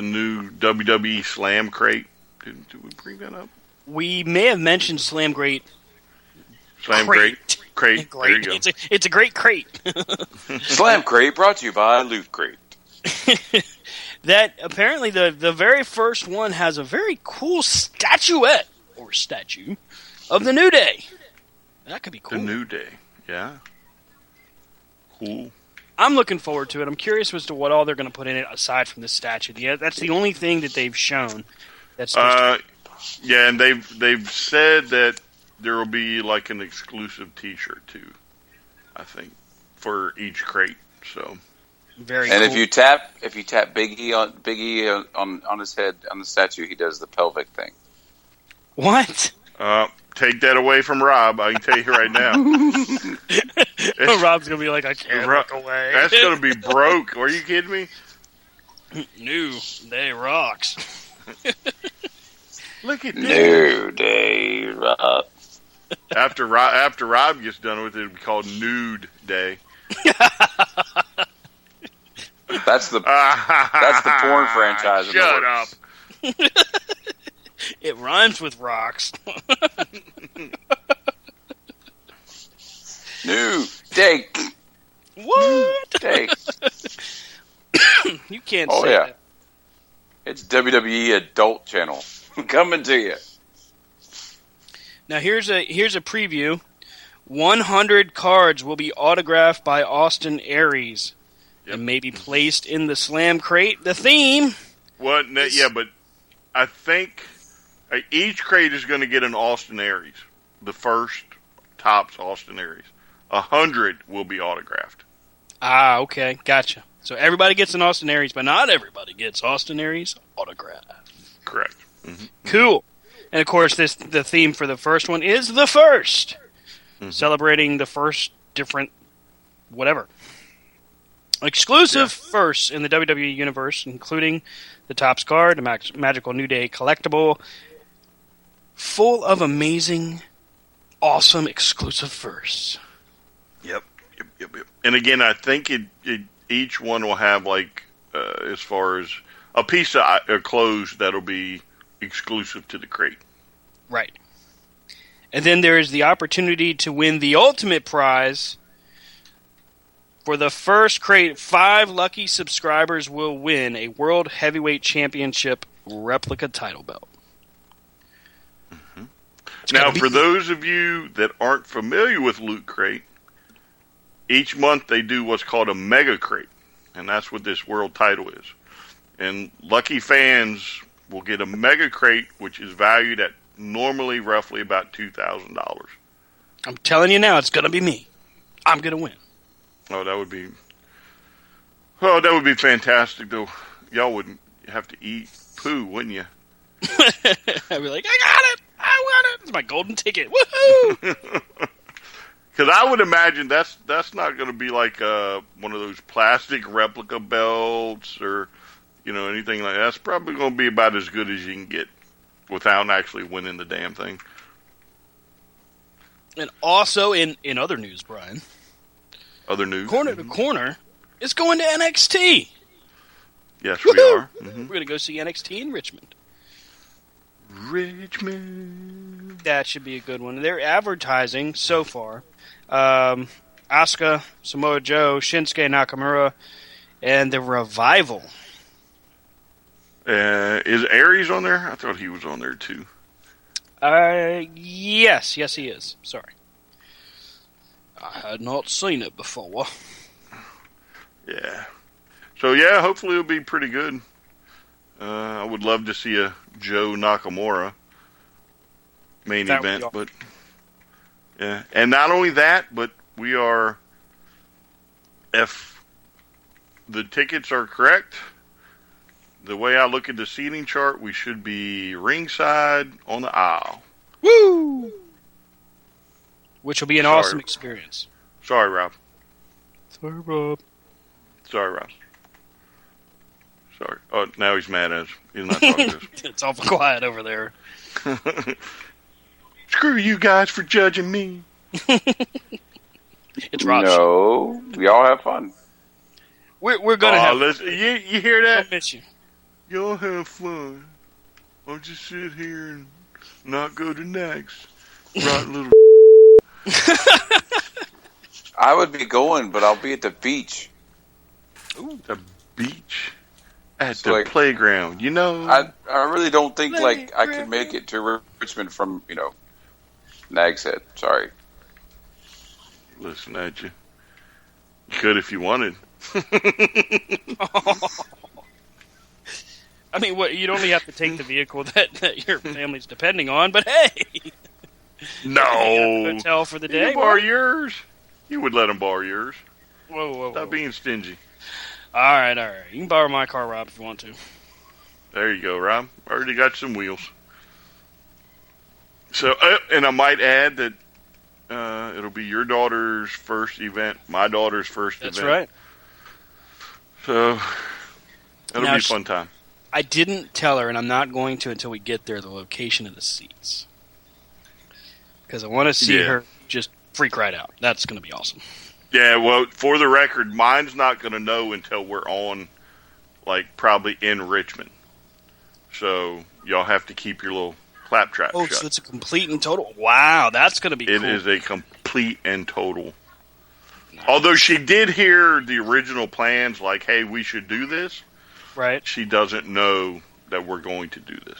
B: new WWE Slam crate? Did we bring that up?
A: We may have mentioned Slam Great.
B: Slam crate. There you go.
A: It's a great crate.
C: Slam Crate brought to you by Loot Crate.
A: That apparently the very first one has a very cool statuette or statue of the New Day. That could be cool.
B: The New Day. Yeah. Cool.
A: I'm looking forward to it. I'm curious as to what all they're going to put in it aside from the statue. Yeah, that's the only thing that they've shown. That's
B: Yeah, and they've said that there will be like an exclusive T-shirt too, I think, for each crate. So
A: very
C: And
A: cool.
C: if you tap Big E on his head on the statue, he does the pelvic thing.
A: What?
B: take that away from Rob. I can tell you right now.
A: Rob's going to be like, I can't look away.
B: That's going to be broke. Are you kidding me?
A: New Day rocks.
B: Look at this.
C: New Day Rob.
B: After Rob gets done with it, it'll be called Nude Day.
C: That's the porn franchise. in the
B: Shut
C: works.
B: up.
A: It rhymes with rocks.
C: New Day.
A: What?
C: Day.
A: You can't
C: Oh
A: say
C: yeah.
A: that.
C: It's WWE Adult Channel coming to you.
A: Now here's a preview. 100 cards will be autographed by Austin Aries and may be placed in the Slam crate. The theme.
B: What? Yeah, but I think each crate is going to get an Austin Aries. The first tops Austin Aries. 100 will be autographed.
A: Ah, okay, gotcha. So everybody gets an Austin Aries, but not everybody gets Austin Aries autograph.
B: Correct. Mm-hmm.
A: Cool. And of course, the theme for the first one is the first, celebrating the first different whatever. Exclusive firsts in the WWE Universe, including the Topps card, the Magical New Day collectible, full of amazing, awesome exclusive firsts.
B: Yep. And again, I think each one will have as far as a piece of clothes that'll be exclusive to the crate.
A: Right. And then there is the opportunity to win the ultimate prize. For the first crate, 5 lucky subscribers will win a World Heavyweight Championship replica title belt.
B: Mm-hmm. Now, for those of you that aren't familiar with Loot Crate, each month they do what's called a Mega Crate, and that's what this world title is. And lucky fans will get a Mega Crate, which is valued at normally roughly about $2,000.
A: I'm telling you now, it's going to be me. I'm going to win.
B: Oh, that would be fantastic, though. Y'all wouldn't have to eat poo, wouldn't you?
A: I'd be like, I got it! I won it! It's my golden ticket! Woohoo!
B: Because I would imagine that's not going to be like one of those plastic replica belts or anything like that. That's probably going to be about as good as you can get without actually winning the damn thing.
A: And also in other news, Brian.
B: Other news.
A: Corner to Corner is going to NXT.
B: Yes,
A: Woo-hoo!
B: we are. Mm-hmm.
A: We're going to go see NXT in Richmond.
B: Richmond.
A: That should be a good one. They're advertising so far. Asuka, Samoa Joe, Shinsuke Nakamura, and the Revival.
B: Is Aries on there? I thought he was on there too.
A: Yes, he is. Sorry. I had not seen it before.
B: Yeah. So, yeah, hopefully it'll be pretty good. I would love to see a Joe Nakamura main event, but yeah. And not only that, but we are, if the tickets are correct, the way I look at the seating chart, we should be ringside on the aisle.
A: Woo! Which will be an awesome experience.
B: Sorry, Rob.
A: Sorry, Rob.
B: Sorry. Oh, now he's mad at us. He's not talking to us.
A: It's awful quiet over there.
B: Screw you guys for judging me.
A: It's Rob.
C: No, we all have fun.
A: We're gonna have.
B: Listen, you hear that?
A: I miss you.
B: Y'all have fun. I'll just sit here and not go to next. Right, little.
C: I would be going, but I'll be at the beach.
B: Ooh, the beach. At the playground,
C: I really don't think I could make it to Richmond from Nag's Head. Sorry.
B: Listen at you. You could if you wanted.
A: I mean, you'd only have to take the vehicle that your family's depending on, but hey!
B: No!
A: Hotel for the day?
B: You can borrow yours. You would let them borrow yours.
A: Whoa.
B: Stop being stingy.
A: All right. You can borrow my car, Rob, if you want to.
B: There you go, Rob. Already got some wheels. So, and I might add that it'll be your daughter's first event, my daughter's first event.
A: That's right.
B: So, it'll be a fun time.
A: I didn't tell her, and I'm not going to until we get there, the location of the seats. Because I want to see her just freak right out. That's going to be awesome.
B: Yeah, well, for the record, mine's not going to know until we're on, probably in Richmond. So, y'all have to keep your little claptrap shut.
A: So it's a complete and total? Wow, that's going to be cool.
B: It is a complete and total. Nice. Although she did hear the original plans, hey, we should do this.
A: Right.
B: She doesn't know that we're going to do this.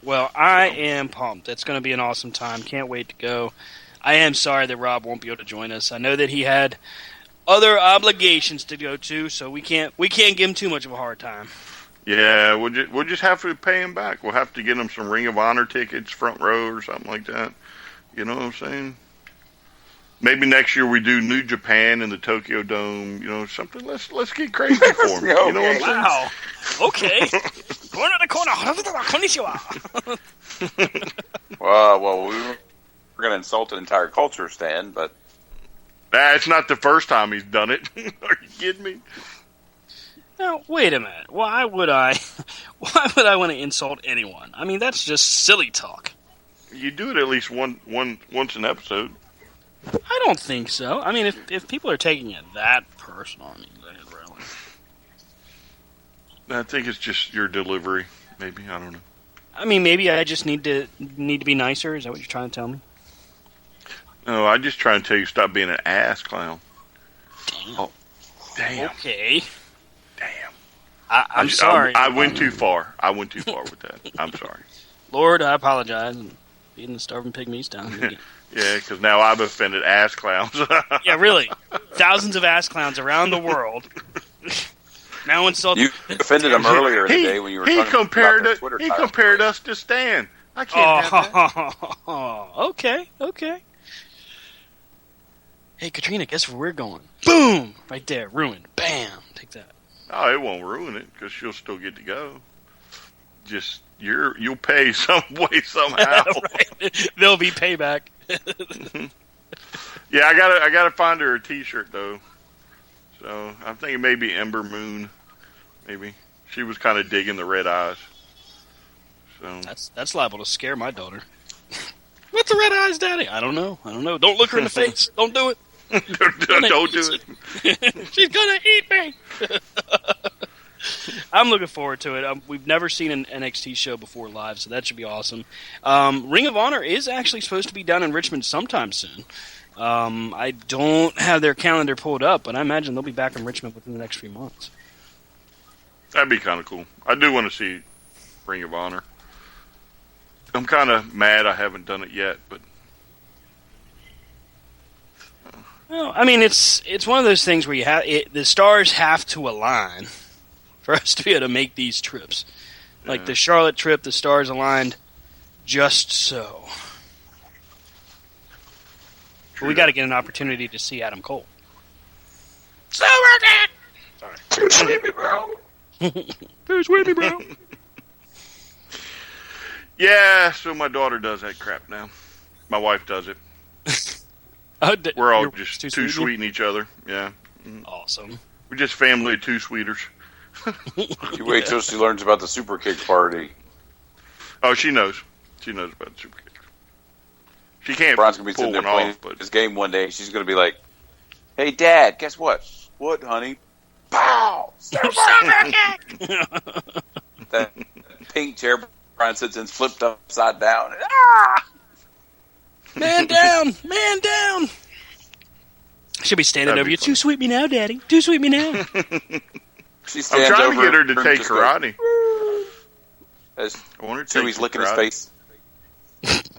A: Well, I am pumped. It's going to be an awesome time. Can't wait to go. I am sorry that Rob won't be able to join us. I know that he had other obligations to go to, so we can't give him too much of a hard time.
B: Yeah, we'll just have to pay him back. We'll have to get him some Ring of Honor tickets, front row or something like that. You know what I'm saying? Maybe next year we do New Japan in the Tokyo Dome. Something. Let's get crazy for him.
C: Okay.
B: You know what I'm saying?
A: Wow. Okay. Corner to corner. Konnichiwa.
C: Well, we were going to insult an entire culture, Stan, but
B: It's not the first time he's done it. Are you kidding me?
A: Now, wait a minute. Why would I want to insult anyone? I mean, that's just silly talk.
B: You do it at least once an episode.
A: I don't think so. I mean, if people are taking it that personal, I mean, really.
B: I think it's just your delivery. Maybe, I don't know.
A: I mean, maybe I just need to be nicer. Is that what you're trying to tell me?
B: No, I just trying to tell you stop being an ass clown.
A: Damn.
B: Oh, damn.
A: Okay.
B: Damn.
A: I'm sorry.
B: I went too far. I went too far with that. I'm sorry.
A: Lord, I apologize. And beating the starving pygmies down.
B: Yeah, because now I've offended ass clowns.
A: Yeah, really. Thousands of ass clowns around the world. Now insulted.
C: You offended him earlier in the day when you were talking about the Twitter
B: He
C: title.
B: compared us to Stan. I can't have that.
A: Okay. Hey, Katrina, guess where we're going? Boom! Right there. Ruined. Bam! Take that.
B: Oh, it won't ruin it because she'll still get to go. Just you'll pay some way somehow.
A: Right. There'll be payback.
B: Yeah, I gotta find her a T-shirt though. So I'm thinking maybe Ember Moon. Maybe she was kind of digging the red eyes. So
A: That's liable to scare my daughter. What's the red eyes, Daddy? I don't know. Don't look her in the face. Don't do it.
B: don't do it.
A: She's gonna eat me. I'm looking forward to it. We've never seen an NXT show before live, so that should be awesome. Ring of Honor is actually supposed to be down in Richmond sometime soon. I don't have their calendar pulled up, but I imagine they'll be back in Richmond within the next few months.
B: That'd be kind of cool. I do want to see Ring of Honor. I'm kind of mad I haven't done it yet, but
A: Well, I mean, it's one of those things where the stars have to align for us to be able to make these trips. Like the Charlotte trip, the stars aligned just so. But we got to get an opportunity to see Adam Cole. So Sorry.
C: Too sleepy, bro.
A: Too sleepy, bro.
B: yeah. So my daughter does that crap now. My wife does it. We're all just too sweet in each other. Yeah.
A: Awesome.
B: We're just family of two sweeters.
C: You wait till she learns about the super kick party.
B: Oh, she knows. She knows about the super kick. She can't
C: Brian's gonna be
B: pull
C: sitting there
B: one
C: playing
B: off, but
C: this game one day. She's gonna be like, "Hey, Dad, guess what? What, honey? Pow! Super kick!" That pink chair Brian sits in flipped upside down. Ah!
A: Man down! Man down! She'll be standing
B: That'd
A: over
B: be
A: you.
B: fun.
A: Too sweet me now, Daddy. Too sweet me now.
C: She
B: I'm
C: stands
B: trying
C: over
B: to get her to
C: and
B: take
C: just goes,
B: karate.
C: As
B: I want her to take
C: Chewie's licking
B: karate.
C: his face.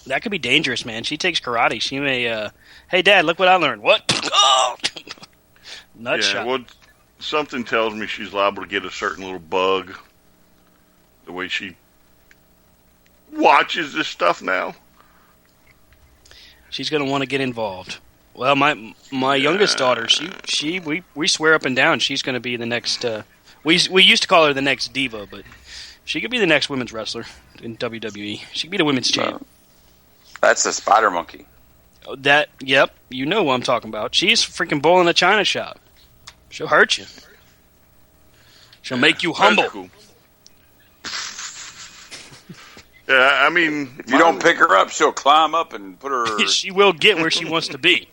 A: That could be dangerous, man. She takes karate. She may, hey, Dad, look what I learned. What? Oh! Nut shot.
B: Well, something tells me she's liable to get a certain little bug. The way she watches this stuff now.
A: She's going to want to get involved. Well, my youngest daughter, we swear up and down she's going to be the next. We used to call her the next diva, but she could be the next women's wrestler in WWE. She could be the women's champ.
C: That's the spider monkey.
A: Yep, you know what I'm talking about. She's freaking bull in a china shop. She'll hurt you. She'll make you humble.
B: That's cool. Yeah, I mean,
C: If you don't pick her up, she'll climb up and put her.
A: She will get where she wants to be.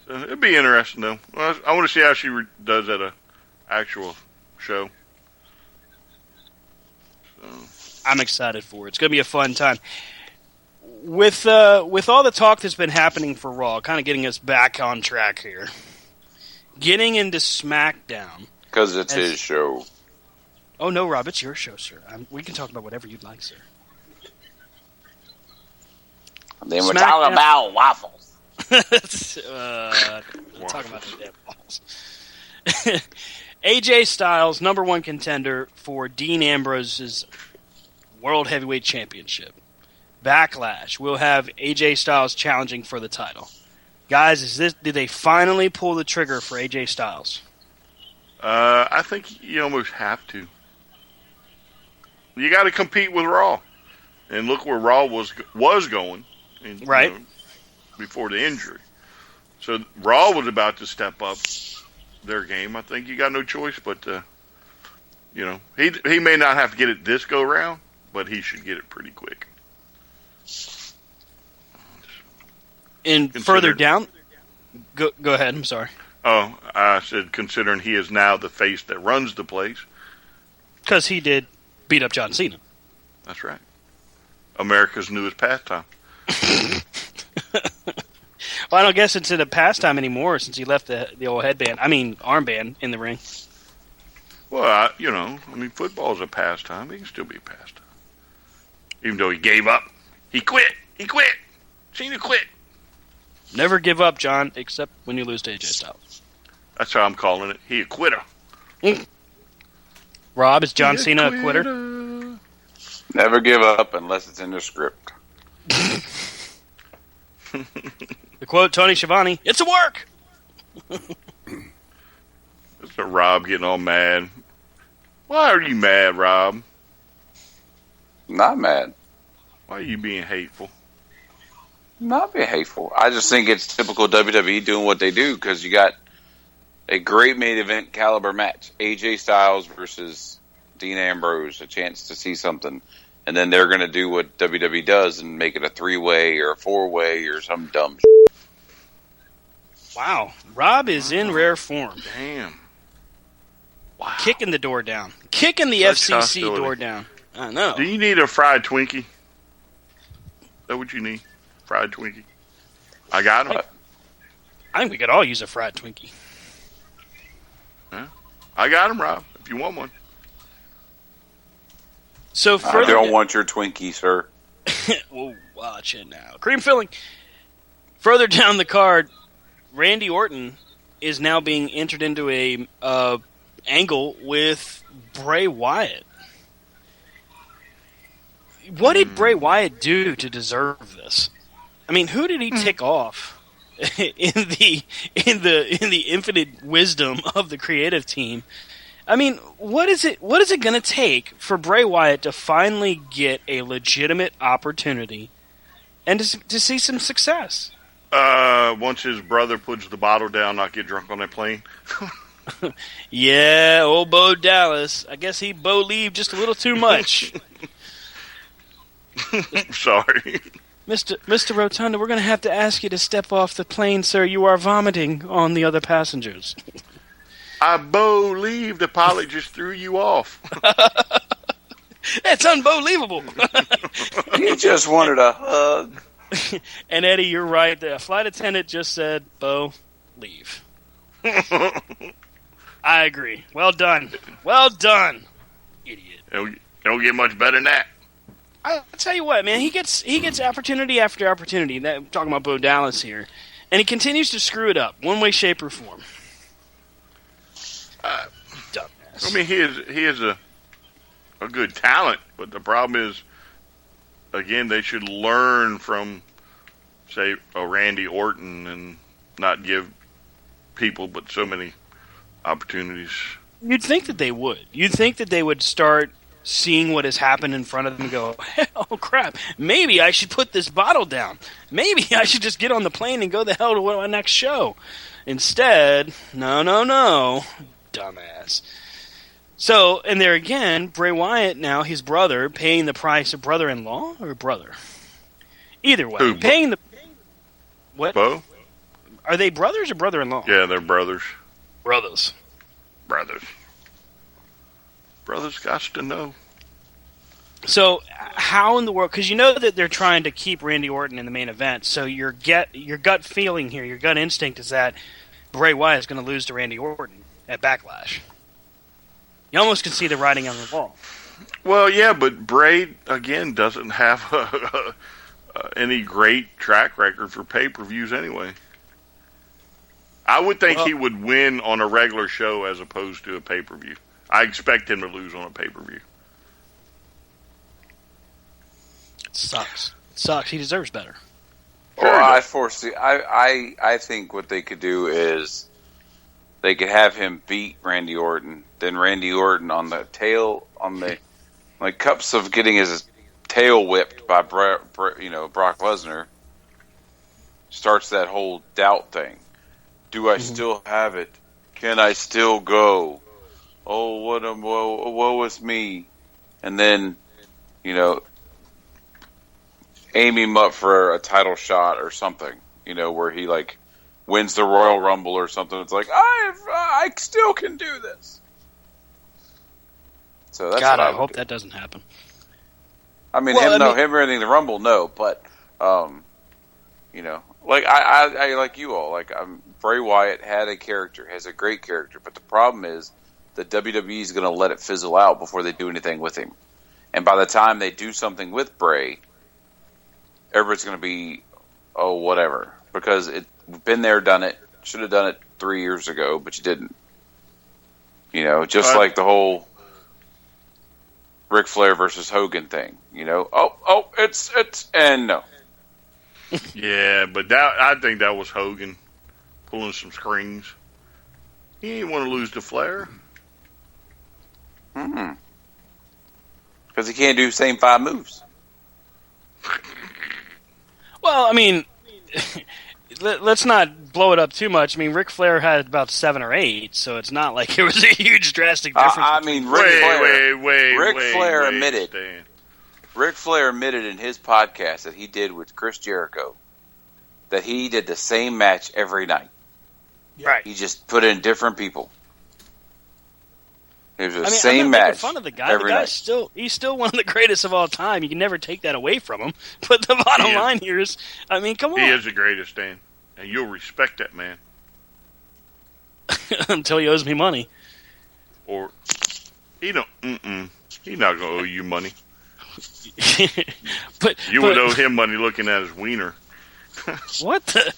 B: it'd be interesting though. Well, I want to see how she does at a actual show. So.
A: I'm excited for it. It's going to be a fun time. With all the talk that's been happening for Raw, kind of getting us back on track here. Getting into SmackDown.
C: Because it's his show.
A: Oh, no, Rob, it's your show, sir. We can talk about whatever you'd like, sir.
C: Then we're talking about waffles.
A: Talking about the damn balls. AJ Styles, number one contender for Dean Ambrose's World Heavyweight Championship. Backlash. We'll have AJ Styles challenging for the title. Guys, did they finally pull the trigger for AJ Styles?
B: I think you almost have to. You got to compete with Raw. and look where Raw was going, and,
A: Right.
B: before the injury. So Raw was about to step up their game. I think you got no choice but to, he may not have to get it this go round, but he should get it pretty quick.
A: And further down, go ahead. I'm sorry.
B: Oh, I said considering he is now the face that runs the place.
A: Because he did beat up John Cena.
B: That's right. America's newest pastime.
A: Well, I don't guess it's in a pastime anymore since he left the old armband in the ring.
B: Well, football's a pastime. It can still be a pastime. Even though he gave up. He quit. Cena quit.
A: Never give up, John, except when you lose to AJ Styles.
B: That's how I'm calling it. He a quitter.
A: Rob, is John Cena a quitter?
C: Never give up unless it's in the script.
A: To quote Tony Schiavone, it's a work!
B: It's a Rob getting all mad. Why are you mad, Rob?
C: Not mad.
B: Why are you being hateful?
C: Not being hateful. I just think it's typical WWE doing what they do because you got a great main event caliber match. AJ Styles versus Dean Ambrose, a chance to see something. And then they're going to do what WWE does and make it a 3-way or a 4-way or some dumb shit.
A: Wow. Rob is in rare form.
B: Damn. Wow.
A: Kicking the door down. Kicking the
B: Such
A: FCC
B: hostility.
A: door down. I know.
B: Do you need a fried Twinkie? Is that what you need? Fried Twinkie? I got them.
A: I think we could all use a fried Twinkie.
B: Huh? I got them, Rob, if you want one.
A: So
C: I don't want your Twinkie, sir.
A: Whoa, watch it now. Cream filling. Further down the card, Randy Orton is now being entered into a angle with Bray Wyatt. What did Bray Wyatt do to deserve this? I mean, who did he tick off in the infinite wisdom of the creative team? I mean, what is it going to take for Bray Wyatt to finally get a legitimate opportunity and to see some success?
B: Once his brother puts the bottle down, not get drunk on that plane.
A: Yeah, old Bo Dallas. I guess he Bo-leaved just a little too much.
B: Sorry.
A: Mr. Rotunda, we're going to have to ask you to step off the plane, sir. You are vomiting on the other passengers.
B: I Bo-leave. The pilot just threw you off.
A: It's unbelievable.
C: He just wanted a hug.
A: And Eddie, you're right. The flight attendant just said, Bo, leave. I agree. Well done. Well done, idiot.
B: It don't get much better than that.
A: I'll tell you what, man. He gets opportunity after opportunity. I'm talking about Bo Dallas here. And he continues to screw it up, one way, shape, or form. Dumbass.
B: I mean, he is a good talent, but the problem is, again, they should learn from, say, a Randy Orton and not give people but so many opportunities.
A: You'd think that they would. You'd think that they would start seeing what has happened in front of them and go, oh, crap, maybe I should put this bottle down. Maybe I should just get on the plane and go the hell to my next show. Instead, no, dumbass. So, and there again, Bray Wyatt now, his brother, paying the price of brother-in-law or brother? Either way.
B: Who?
A: Paying the... What?
B: Bo?
A: Are they brothers or brother-in-law?
B: Yeah, they're brothers.
A: Brothers.
B: Brothers got to know.
A: So, how in the world... Because you know that they're trying to keep Randy Orton in the main event, so your gut feeling here, your gut instinct is that Bray Wyatt is going to lose to Randy Orton at Backlash. You almost can see the writing on the wall.
B: Well, yeah, but Bray, again, doesn't have any great track record for pay-per-views anyway. I would think he would win on a regular show as opposed to a pay-per-view. I expect him to lose on a pay-per-view.
A: It sucks. It sucks. He deserves better.
C: Well, I think what they could do is they could have him beat Randy Orton, then Randy Orton on the tail, on the cups of getting his tail whipped by Brock Lesnar, starts that whole doubt thing. Do I still have it? Can I still go? Oh, woe is me. And then, aim him up for a title shot or something, where he like wins the Royal Rumble or something. It's like, I still can do this. So that's
A: God,
C: what
A: I hope that doesn't happen.
C: I mean, him winning the Rumble, no, but like I like you all, like Bray Wyatt has a great character, but the problem is the WWE is going to let it fizzle out before they do anything with him, and by the time they do something with Bray, everybody's going to be whatever, because it's been there, done it. Should have done it 3 years ago, but you didn't. Like the whole Ric Flair versus Hogan thing, it's and no.
B: Yeah, but I think that was Hogan pulling some strings. He ain't want to lose to Flair.
C: Because he can't do the same 5 moves.
A: Well, I mean, let's not blow it up too much. I mean, Ric Flair had about 7 or 8, so it's not like it was a huge drastic difference.
C: Ric Flair admitted.
B: Stan.
C: Ric Flair admitted in his podcast that he did with Chris Jericho that he did the same match every night.
A: Right.
C: He just put in different people. It was the
A: I'm
C: same
A: not
C: match.
A: making fun of the guy.
C: Every
A: The guy's
C: night.
A: he's still one of the greatest of all time. You can never take that away from him. But the bottom line here is, I mean, come on.
B: He is the greatest, Stan. And you'll respect that man.
A: Until he owes me money.
B: Or he don't. He's not gonna owe you money.
A: but
B: You would owe him money looking at his wiener.
A: What the?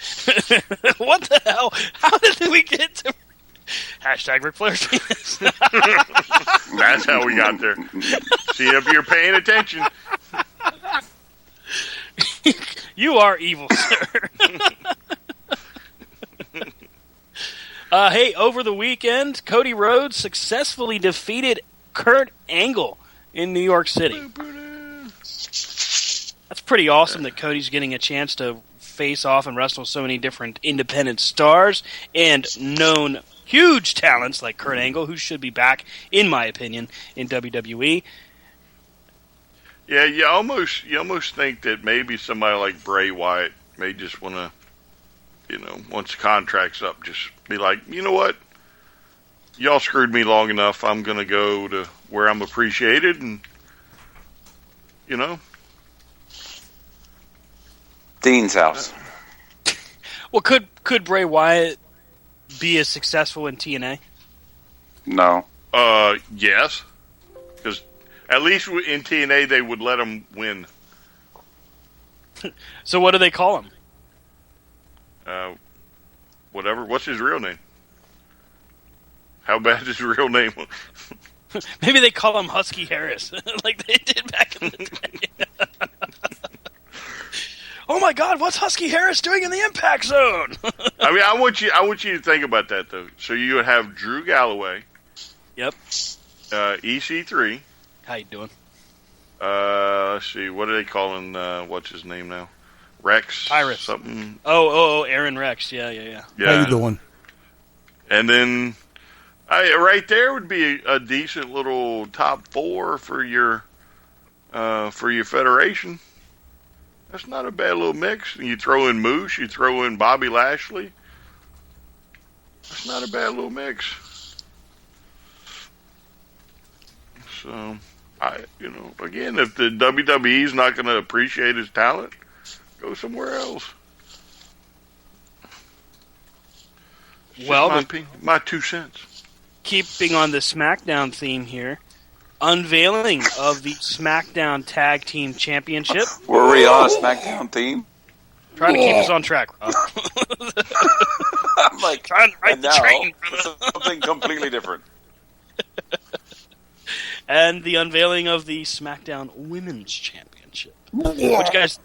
A: What the hell? How did we get to hashtag Ric Flair's penis?
B: That's how we got there. See if you're paying attention.
A: You are evil, sir. Hey, over the weekend, Cody Rhodes successfully defeated Kurt Angle in New York City. That's pretty awesome that Cody's getting a chance to face off and wrestle so many different independent stars and known huge talents like Kurt Angle, who should be back, in my opinion, in WWE.
B: Yeah, you almost think that maybe somebody like Bray Wyatt may just want to, once the contract's up, just be like, you know what? Y'all screwed me long enough. I'm going to go to where I'm appreciated and,
C: Dean's house.
A: Well, could Bray Wyatt be as successful in TNA?
C: No.
B: Yes. Because at least in TNA they would let him win.
A: So what do they call him?
B: Whatever. What's his real name? How bad is his real name?
A: Maybe they call him Husky Harris, like they did back in the day. Oh my God! What's Husky Harris doing in the Impact Zone?
B: I mean, I want you to think about that though. So you would have Drew Galloway.
A: Yep.
B: EC3.
A: How you doing?
B: Let's see. What are they calling? What's his name now? Rex.
A: Tyrus.
B: Something.
A: Oh, Aaron Rex. Yeah.
D: How you doing?
B: And then, right there would be a decent little top 4 for your federation. That's not a bad little mix. You throw in Moose, you throw in Bobby Lashley. That's not a bad little mix. So, again, if the WWE's not going to appreciate his talent, go somewhere else.
A: Well,
B: my 2 cents.
A: Keeping on the SmackDown theme here, unveiling of the SmackDown Tag Team Championship.
C: Were we on a SmackDown theme?
A: Trying to keep us on track, Rob.
C: I'm like,
A: trying to ride the train.
C: Something completely different.
A: And the unveiling of the SmackDown Women's Championship. Which, guys...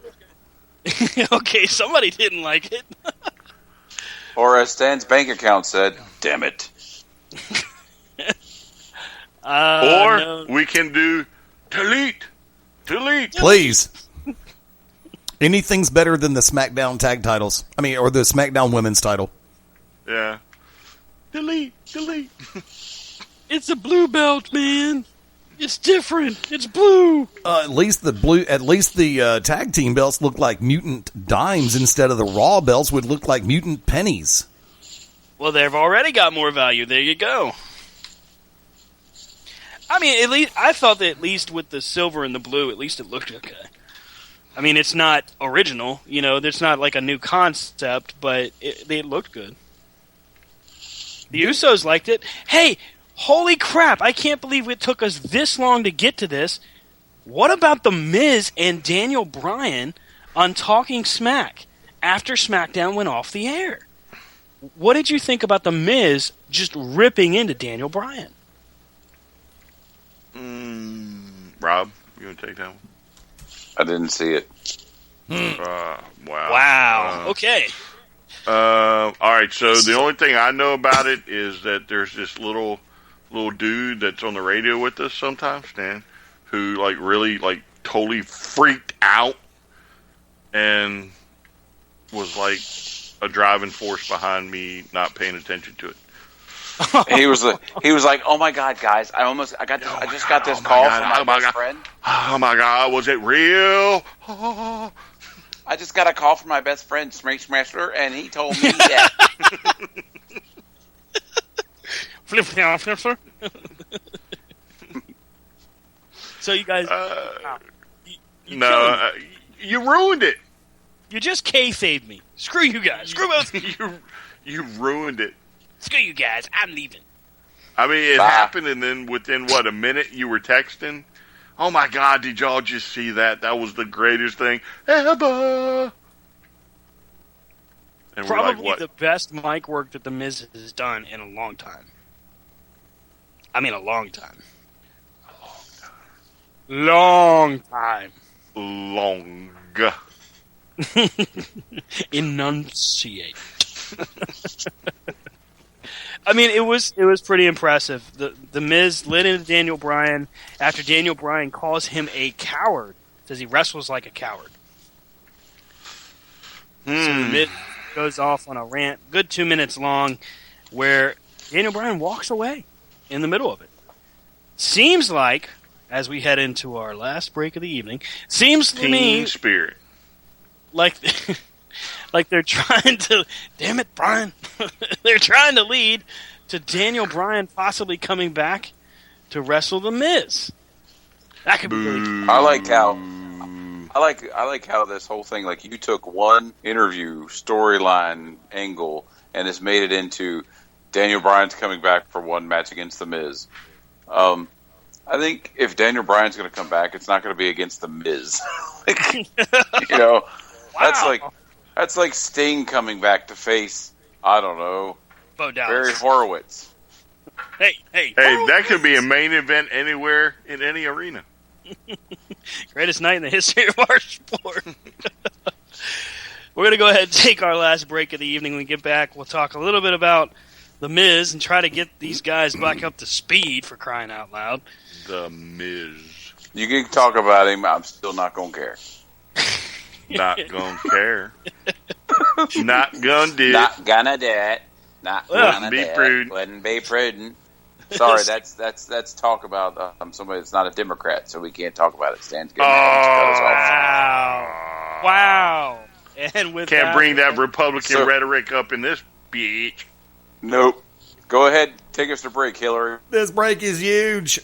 A: okay, somebody didn't like it.
C: Or as Stan's bank account said, damn it.
B: Or we can do delete. Delete.
D: Please. Anything's better than the SmackDown tag titles. I mean, or the SmackDown women's title.
B: Yeah. Delete.
A: It's a blue belt, man. It's different. It's blue.
D: At least the tag team belts look like mutant dimes instead of the Raw belts would look like mutant pennies.
A: Well, they've already got more value. There you go. I mean, at least I thought that at least with the silver and the blue, at least it looked okay. I mean, it's not original, There's not like a new concept, but it looked good. The Usos liked it. Hey, holy crap! I can't believe it took us this long to get to this. What about The Miz and Daniel Bryan on Talking Smack after SmackDown went off the air? What did you think about The Miz just ripping into Daniel Bryan?
B: Rob, you want to take that one?
C: I didn't see it.
B: Wow.
A: Wow. Okay.
B: All right. So the only thing I know about it is that there's this little dude that's on the radio with us sometimes, Stan, who really totally freaked out and was like a driving force behind me not paying attention to it.
C: He was like, "Oh my God, guys! I just got this call from my best friend.
B: Oh my God, was it real?
C: I just got a call from my best friend, Smasher, and he told me that."
A: Flip. So you guys,
B: you ruined it.
A: You just kayfabed me. Screw you guys. Screw both.
B: You ruined it.
A: Screw you guys. I'm leaving.
B: I mean, it happened, and then within, a minute you were texting? Oh, my God, did y'all just see that? That was the greatest thing ever. And
A: probably the best mic work that The Miz has done in a long time. I mean, a long time. Long time. Enunciate. I mean, it was pretty impressive. The Miz lit into Daniel Bryan after Daniel Bryan calls him a coward. Says he wrestles like a coward. So the Miz goes off on a rant, good 2 minutes long, where Daniel Bryan walks away in the middle of it. Seems like, as we head into our last break of the evening, seems to me
B: spirit.
A: Like they're trying to, damn it, Bryan. They're trying to lead to Daniel Bryan possibly coming back to wrestle The Miz. That could be really cool.
C: I like how this whole thing, you took one interview storyline angle and has made it into Daniel Bryan's coming back for one match against The Miz. I think if Daniel Bryan's going to come back, it's not going to be against The Miz.
A: Wow.
C: That's like Sting coming back to face, I don't know,
A: Bo Dallas.
C: Barry Horowitz.
A: Hey.
B: That could be a main event anywhere in any arena.
A: Greatest night in the history of our sport. We're going to go ahead and take our last break of the evening. When we get back, we'll talk a little bit about The Miz and try to get these guys back up to speed, for crying out loud.
B: The Miz.
C: You can talk about him, I'm still not going to care.
B: Not gonna care. Not gonna do it.
C: Not gonna do it. Not gonna
B: be
C: do it.
B: prudent.
C: Wouldn't be prudent. Sorry, that's talk about somebody that's not a Democrat, so we can't talk about it. Stan's getting
A: Wow. And with
B: can't bring that Republican rhetoric up in this bitch.
C: Nope. Go ahead, take us to break, Hillary.
D: This break is huge.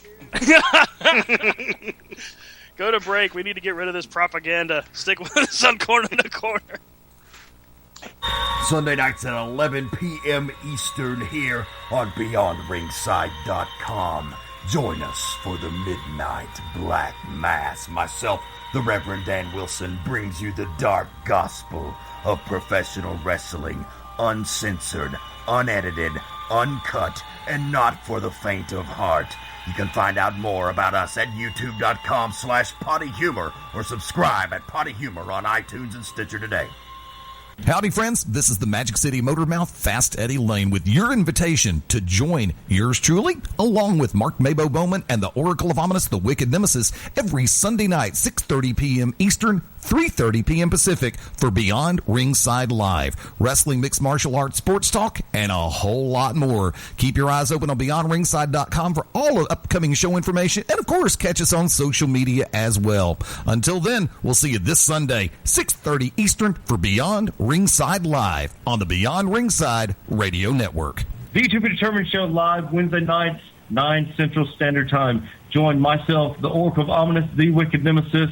A: Go to break. We need to get rid of this propaganda. Stick with us on Corner to Corner.
E: Sunday nights at 11 p.m. Eastern here on BeyondRingside.com. Join us for the Midnight Black Mass. Myself, the Reverend Dan Wilson, brings you the dark gospel of professional wrestling, uncensored, unedited, uncut, and not for the faint of heart. You can find out more about us at youtube.com/pottyhumor or subscribe at Potty Humor on iTunes and Stitcher today.
D: Howdy, friends. This is the Magic City Motor Mouth, Fast Eddie Lane, with your invitation to join yours truly, along with Mark Mabo Bowman and the Oracle of Ominous, the Wicked Nemesis, every Sunday night, 6:30 p.m. Eastern, 3:30 p.m. Pacific, for Beyond Ringside Live. Wrestling, mixed martial arts, sports talk, and a whole lot more. Keep your eyes open on BeyondRingside.com for all of upcoming show information, and of course, catch us on social media as well. Until then, we'll see you this Sunday, 6:30 Eastern, for Beyond Ringside Live on the Beyond Ringside Radio Network.
F: The To Be Determined show live Wednesday nights, 9 Central Standard Time. Join myself, the Oracle of Ominous, the Wicked Nemesis,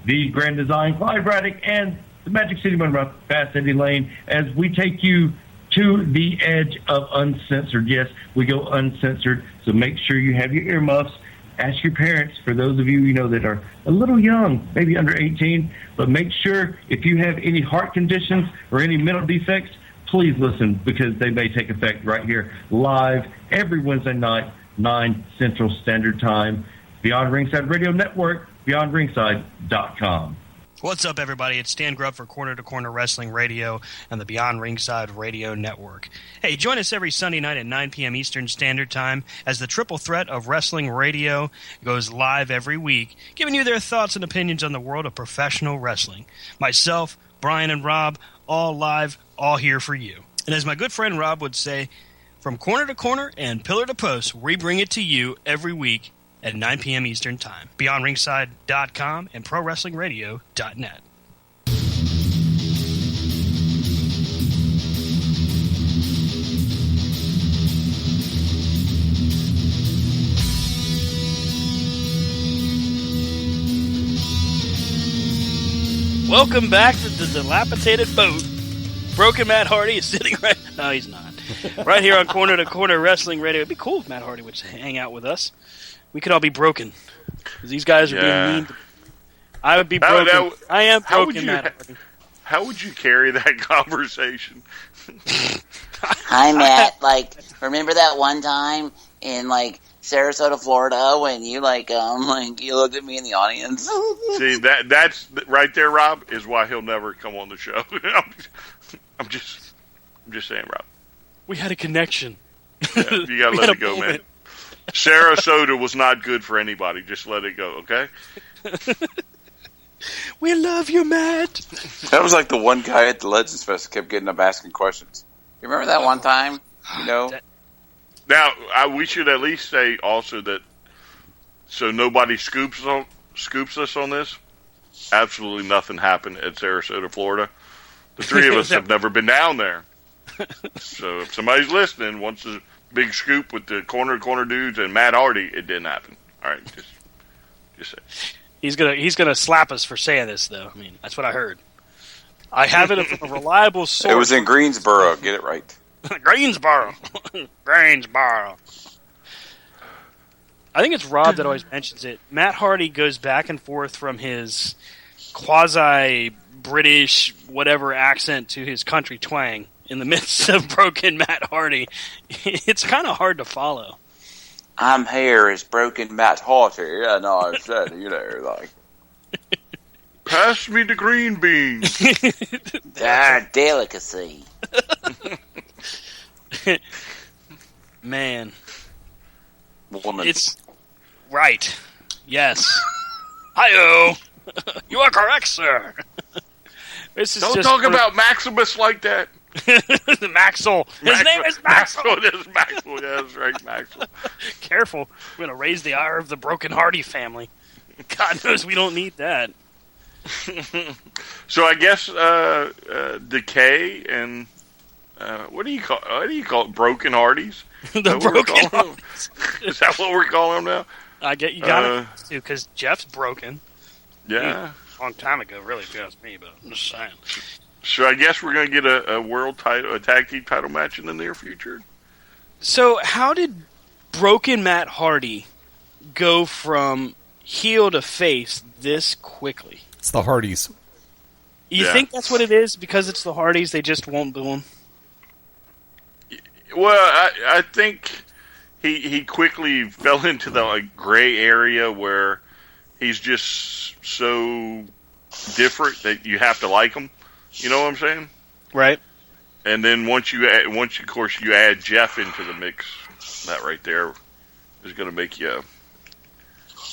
F: the Grand Design, Clyde Braddock, and the Magic City Motor Fast Eddie Lane as we take you to the edge of uncensored. Yes, we go uncensored, so make sure you have your earmuffs. Ask your parents, for those of you that are a little young, maybe under 18, but make sure if you have any heart conditions or any mental defects, please listen, because they may take effect right here live every Wednesday night, 9 Central Standard Time. Beyond Ringside Radio Network, BeyondRingside.com.
A: What's up, everybody? It's Stan Grubb for Corner to Corner Wrestling Radio and the Beyond Ringside Radio Network. Hey, join us every Sunday night at 9 p.m. Eastern Standard Time as the triple threat of wrestling radio goes live every week, giving you their thoughts and opinions on the world of professional wrestling. Myself, Brian, and Rob, all live, all here for you. And as my good friend Rob would say, from corner to corner and pillar to post, we bring it to you every week at 9 p.m. Eastern Time. BeyondRingside.com and ProWrestlingRadio.net. Welcome back to the dilapidated boat. Broken Matt Hardy is sitting right... No, he's not. Right here on Corner to Corner Wrestling Radio. It'd be cool if Matt Hardy would hang out with us. We could all be broken. Because these guys are being mean. I would be broken. I am broken, Matt Hardy.
B: How would you carry that conversation?
G: Hi, Matt. Remember that one time in, Sarasota, Florida, when you, you looked at me in the audience?
B: See, that's right there, Rob, is why he'll never come on the show. I'm just saying, Rob.
A: We had a connection.
B: Yeah, you gotta let it go, man. Sarasota was not good for anybody. Just let it go, okay?
A: We love you, Matt.
C: That was like the one guy at the Legends Fest kept getting up asking questions. You remember that one time?
B: Now, we should at least say also that, so nobody scoops us on this, absolutely nothing happened at Sarasota, Florida. The three of us have never been down there. So if somebody's listening, wants a big scoop with the corner dudes and Matt Hardy, it didn't happen. All right, just say.
A: He's gonna slap us for saying this, though. I mean, that's what I heard. I have it from a reliable source.
C: It was in Greensboro. Get it right.
A: Greensboro. I think it's Rob that always mentions it. Matt Hardy goes back and forth from his quasi-British whatever accent to his country twang in the midst of broken Matt Hardy. It's kind of hard to follow.
C: I'm here as broken Matt Hardy, and I said,
B: pass me the green beans.
G: They're delicacy.
A: Man.
C: Woman.
A: It's right. Yes. Hi-yo. You are correct, sir.
B: Don't talk about Maximus like that.
A: Maxwell. His name is Maxwell.
B: It is Maxwell. Yeah, that's right, Maxwell.
A: Careful. We're going to raise the ire of the Broken Hardy family. God knows we don't need that.
B: So I guess Decay and what do you call it? Broken Hardies?
A: The Broken Hardies.
B: Is that what we're calling them now?
A: You got it too, because Jeff's broken.
B: Yeah.
A: A long time ago, really, if you ask me, but I'm just saying.
B: So I guess we're going to get a world title, a tag team title match in the near future.
A: So how did broken Matt Hardy go from heel to face this quickly?
D: It's the Hardys.
A: You think that's what it is? Because it's the Hardys, they just won't boo him?
B: Well, I think he quickly fell into the gray area where he's just so different that you have to like him. You know what I'm saying?
A: Right.
B: And then once you add Jeff into the mix, that right there is going to make you,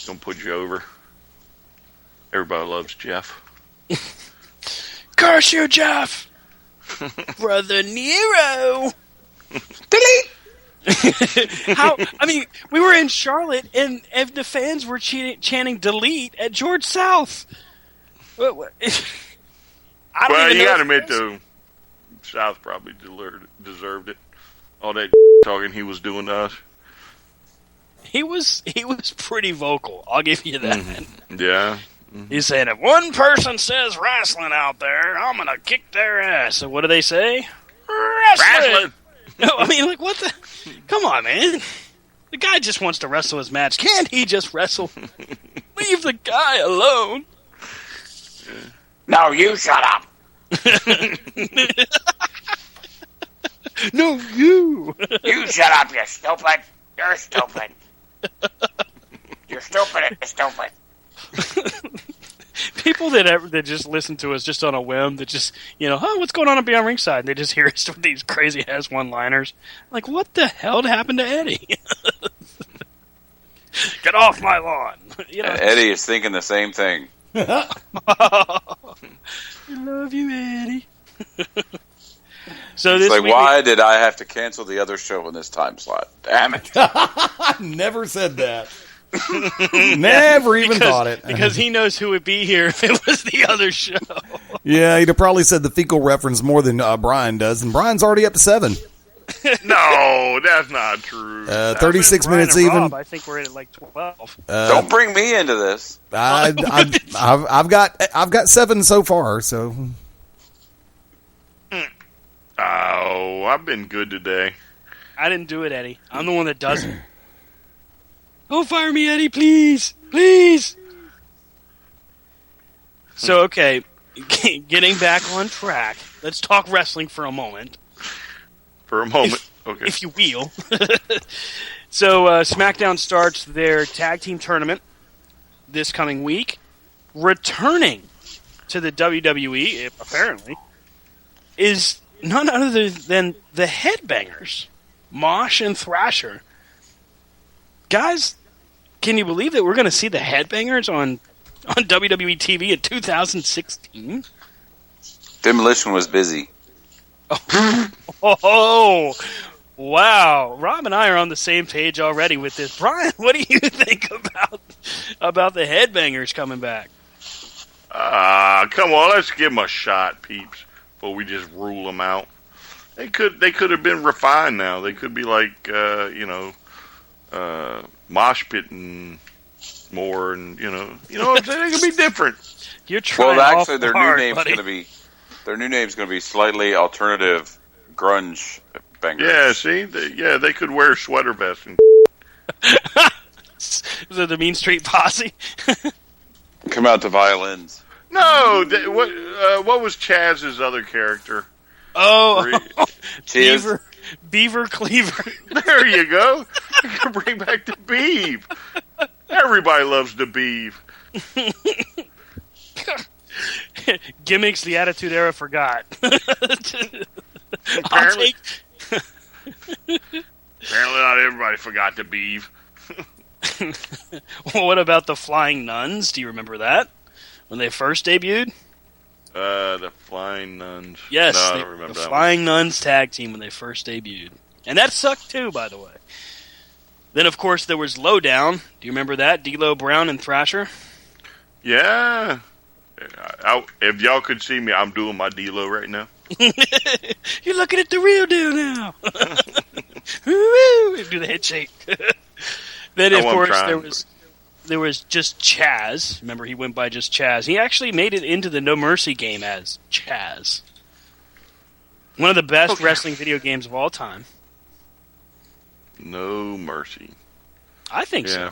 B: going to put you over. Everybody loves Jeff.
A: Curse you, Jeff! Brother Nero!
C: Delete!
A: We were in Charlotte, and the fans were chanting delete at George South. I don't
B: Well,
A: even
B: you
A: know
B: got to
A: if
B: admit,
A: it
B: though, South probably deserved it. All that talking he was doing to us.
A: He was pretty vocal. I'll give you that.
B: Yeah.
A: He said, if one person says wrestling out there, I'm going to kick their ass. So what do they say? Wrestling! No, I mean, like, what the... Come on, man. The guy just wants to wrestle his match. Can't he just wrestle? Leave the guy alone.
G: No, you shut up.
A: No, you.
G: You shut up, you stupid. You're stupid. You're stupid. You're stupid.
A: People that just listen to us just on a whim, that just, what's going on Beyond Ringside? And they just hear us with these crazy ass one-liners. Like, what the hell happened to Eddie? Get off my lawn.
C: Eddie is thinking the same thing.
A: I love you, Eddie. So
C: It's
A: this
C: like,
A: week
C: why did I have to cancel the other show in this time slot? Damn it.
D: I never said that. Never even thought it.
A: Because he knows who would be here if it was the other show.
D: Yeah, he'd have probably said the fecal reference more than Brian does, and Brian's already up to 7.
B: No, that's not true.
D: 36
A: Brian
D: minutes
A: and
D: even.
A: Rob, I think we're at like 12.
C: Don't bring me into this.
D: I've got 7 so far, so...
B: Oh, I've been good today.
A: I didn't do it, Eddie. I'm the one that does it. Don't fire me, Eddie, please. Please. So, okay, getting back on track. Let's talk wrestling for a moment.
B: For a moment. Okay.
A: If you will. So, SmackDown starts their tag team tournament this coming week. Returning to the WWE, apparently, is none other than the Headbangers, Mosh and Thrasher. Guys, can you believe that we're going to see the Headbangers on WWE TV in 2016?
C: Demolition was busy.
A: Oh, wow. Rob and I are on the same page already with this. Brian, what do you think about the Headbangers coming back?
B: Come on, let's give them a shot, peeps, before we just rule them out. They could have been refined now. They could be like, mosh pitting more, and what I'm saying? They could be different.
A: You're trying.
C: Well, actually, their
A: hard,
C: new name's
A: buddy.
C: going to be slightly alternative grunge bangers.
B: Yeah, see, they could wear sweater vests. And
A: Is it the Mean Street Posse?
C: Come out to violins.
B: no, what was Chaz's other character?
A: Oh,
C: Cheers.
A: Beaver Cleaver.
B: There you go. You can bring back the Beeve. Everybody loves the Beeve.
A: Gimmicks the Attitude Era forgot.
B: Apparently not everybody forgot the Beeve.
A: Well, what about the Flying Nuns? Do you remember that? When they first debuted?
B: The Flying Nuns.
A: Yes,
B: no, I don't remember
A: the
B: that
A: Flying Nuns tag team when they first debuted. And that sucked too, by the way. Then, of course, there was Lowdown. Do you remember that? D'Lo Brown and Thrasher?
B: Yeah. If y'all could see me, I'm doing my D'Lo right now.
A: You're looking at the real deal now. Woo! Do the head shake. Then, of course, there was just Chaz. Remember, he went by just Chaz. He actually made it into the No Mercy game as Chaz. One of the best wrestling video games of all time.
B: No mercy.
A: I think so.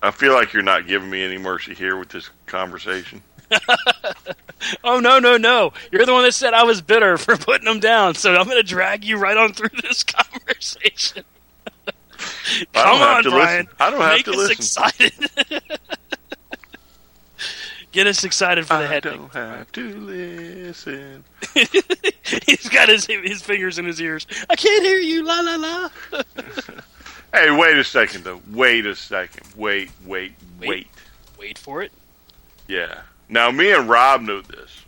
B: I feel like you're not giving me any mercy here with this conversation.
A: Oh, no. You're the one that said I was bitter for putting them down, so I'm going to drag you right on through this conversation. Come on, Brian.
B: I don't have to
A: Make us
B: listen.
A: excited. Get us excited for the
B: I
A: head.
B: don't have to listen.
A: He's got his fingers in his ears. I can't hear you, la la la.
B: Hey, wait a second, though. Wait a second. Wait.
A: Wait for it.
B: Yeah. Now, me and Rob know this.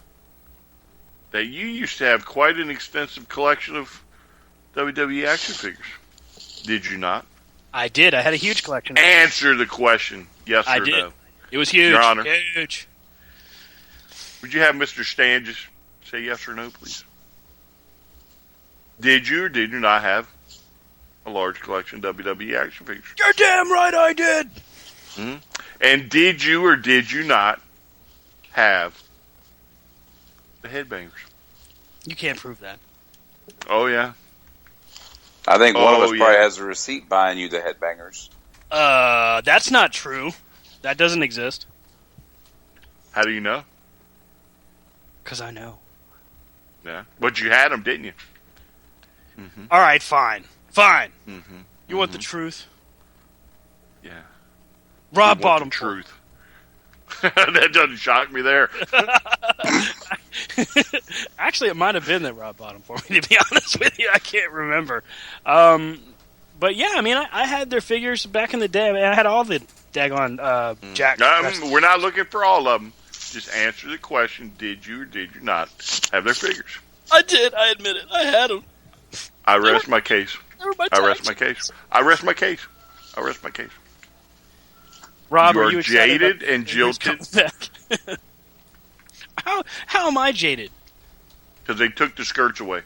B: That you used to have quite an extensive collection of WWE action figures. Did you not?
A: I did. I had a huge collection.
B: Answer the question. Yes
A: I
B: or
A: did.
B: no.
A: It was huge.
B: Your Honor.
A: Huge.
B: Would you have Mr. Stan just say yes or no, please? Did you or did you not have a large collection of WWE action figures?
A: You're damn right I did.
B: Mm-hmm. And did you or did you not have the headbangers?
A: You can't prove that.
B: Oh, yeah.
C: I think one of us
B: Oh,
C: probably
B: yeah.
C: has a receipt buying you the headbangers.
A: That's not true. That doesn't exist.
B: How do you know?
A: Because I know.
B: Yeah. But you had them, didn't you? Mm-hmm.
A: All right, fine.
B: Mm-hmm.
A: You want the truth?
B: Yeah.
A: Rob
B: You want
A: bought
B: the
A: them.
B: truth. That doesn't shock me there.
A: Actually, it might have been that Rob bought them for me, to be honest with you. I can't remember. But yeah, I mean, I had their figures back in the day. I mean, I had all the daggone Jack.
B: We're not looking for all of them. Just answer the question, did you or did you not have their figures?
A: I did. I admit it. I had them.
B: I rest my case.
A: They were my
B: I rest
A: types.
B: my case. I rest my case. I rest my case.
A: Rob,
B: You
A: are
B: are
A: you excited
B: jaded
A: about
B: and
A: the figures
B: jilted.
A: coming back? How am I jaded?
B: Because they took the skirts away.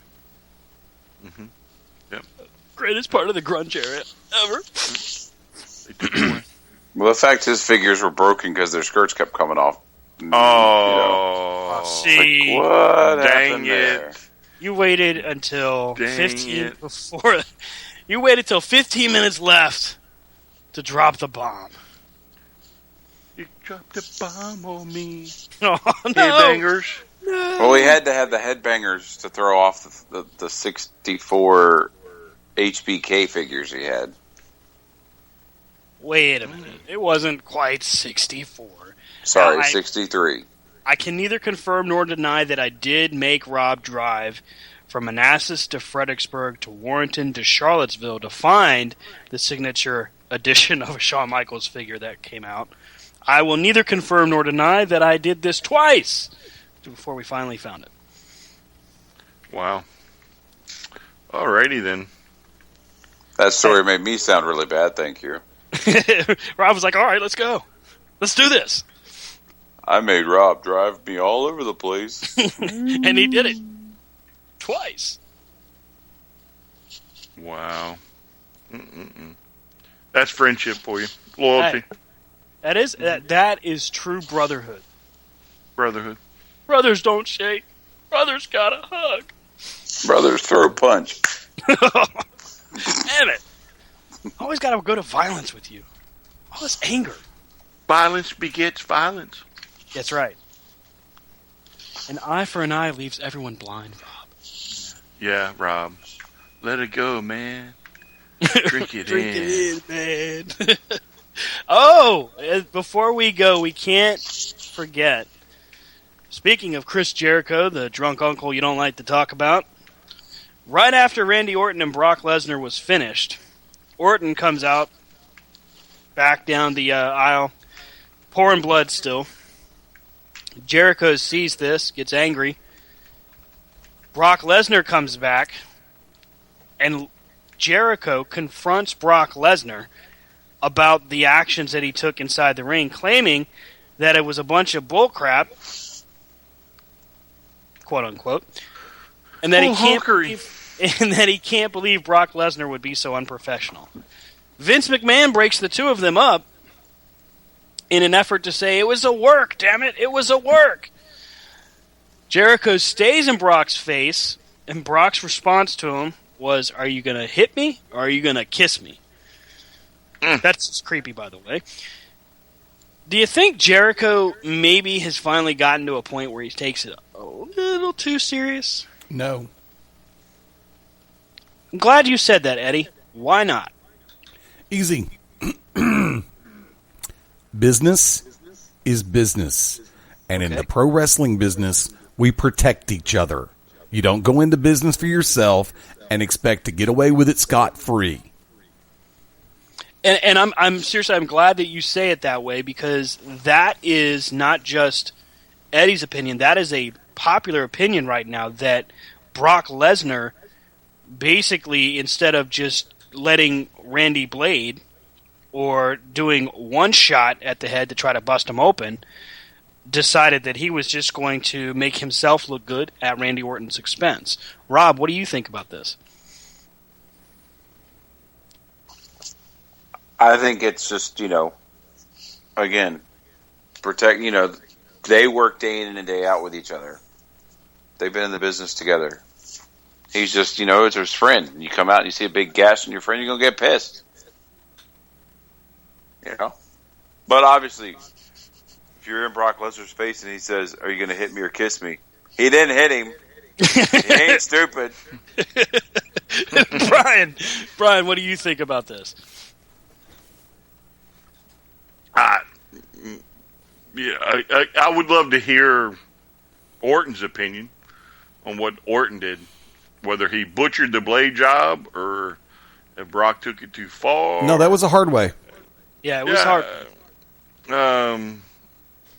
B: Mm-hmm. Yep.
A: Greatest part of the grunge era ever.
B: They took it away.
C: Well, the fact his figures were broken because their skirts kept coming off.
B: Oh.
A: See,
C: What
B: Dang
C: happened
B: it.
C: there?
A: you waited until
B: Dang
A: 15
B: it.
A: before. You waited till 15 minutes left to drop the bomb.
B: You dropped a bomb on me.
A: Oh no!
B: Headbangers.
A: No.
C: Well, we had to have the headbangers to throw off the 64 HBK figures he had.
A: Wait a minute. It wasn't quite 64.
C: Sorry,
A: I-
C: 63.
A: I can neither confirm nor deny that I did make Rob drive from Manassas to Fredericksburg to Warrenton to Charlottesville to find the signature edition of a Shawn Michaels figure that came out. I will neither confirm nor deny that I did this twice before we finally found it.
B: Wow. Alrighty then.
C: That story made me sound really bad, thank you.
A: Rob was like, all right, let's go. Let's do this.
C: I made Rob drive me all over the place.
A: And he did it. Twice.
B: Wow. Mm-mm-mm. That's friendship for you. Loyalty.
A: Hey. That is true brotherhood.
B: Brotherhood.
A: Brothers don't shake. Brothers gotta hug.
C: Brothers throw punch.
A: Damn it. Always gotta go to violence with you. All this anger.
B: Violence begets violence.
A: That's right. An eye for an eye leaves everyone blind, Rob.
B: Yeah, Rob. Let it go, man. Drink it
A: Drink
B: in.
A: it in, man. Oh, before we go, we can't forget. Speaking of Chris Jericho, the drunk uncle you don't like to talk about, right after Randy Orton and Brock Lesnar was finished, Orton comes out, back down the aisle, pouring blood still. Jericho sees this, gets angry. Brock Lesnar comes back, and Jericho confronts Brock Lesnar about the actions that he took inside the ring, claiming that it was a bunch of bullcrap, quote unquote, and that he can't believe Brock Lesnar would be so unprofessional. Vince McMahon breaks the two of them up in an effort to say, it was a work, damn it, it was a work. Jericho stays in Brock's face, and Brock's response to him was, are you going to hit me, or are you going to kiss me? That's just creepy, by the way. Do you think Jericho maybe has finally gotten to a point where he takes it a little too serious?
D: No.
A: I'm glad you said that, Eddie. Why not?
D: Easy. Business is business. And in the pro wrestling business, we protect each other. You don't go into business for yourself and expect to get away with it scot-free.
A: And I'm seriously, I'm glad that you say it that way, because that is not just Eddie's opinion. That is a popular opinion right now, that Brock Lesnar basically, instead of just letting Randy Blade or doing one shot at the head to try to bust him open, decided that he was just going to make himself look good at Randy Orton's expense. Rob, what do you think about this?
C: I think it's just, again, protect, they work day in and day out with each other. They've been in the business together. He's just, it's his friend. You come out and you see a big gash in your friend, you're going to get pissed. But obviously, if you're in Brock Lesnar's face and he says, "Are you going to hit me or kiss me?" He didn't hit him. He ain't stupid.
A: Brian, what do you think about this?
B: I would love to hear Orton's opinion on what Orton did, whether he butchered the Blade job or if Brock took it too far.
D: No, that was a hard way.
A: Yeah, it was hard.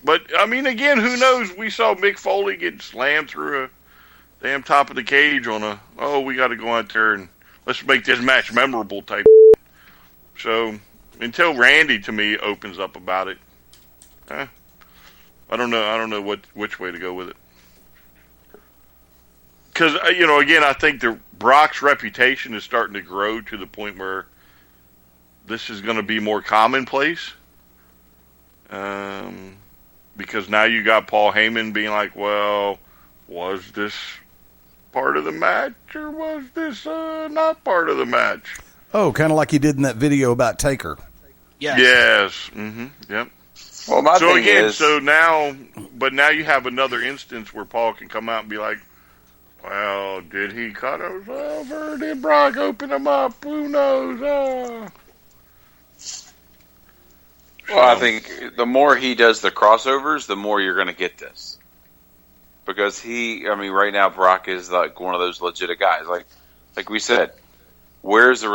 B: But, I mean, again, who knows? We saw Mick Foley get slammed through a damn top of the cage on we got to go out there and let's make this match memorable type. So, until Randy, to me, opens up about it, I don't know which way to go with it. Because, again, I think Brock's reputation is starting to grow to the point where this is going to be more commonplace. Because now you got Paul Heyman being like, well, was this part of the match or was this not part of the match?
D: Oh, kind of like he did in that video about Taker.
B: Yes. Mm-hmm. Yep.
C: Well,
B: now you have another instance where Paul can come out and be like, well, did he cut us off or did Brock open him up? Who knows?
C: Well, I think the more he does the crossovers, the more you're going to get this. Because right now Brock is like one of those legit guys. Like we said, where's the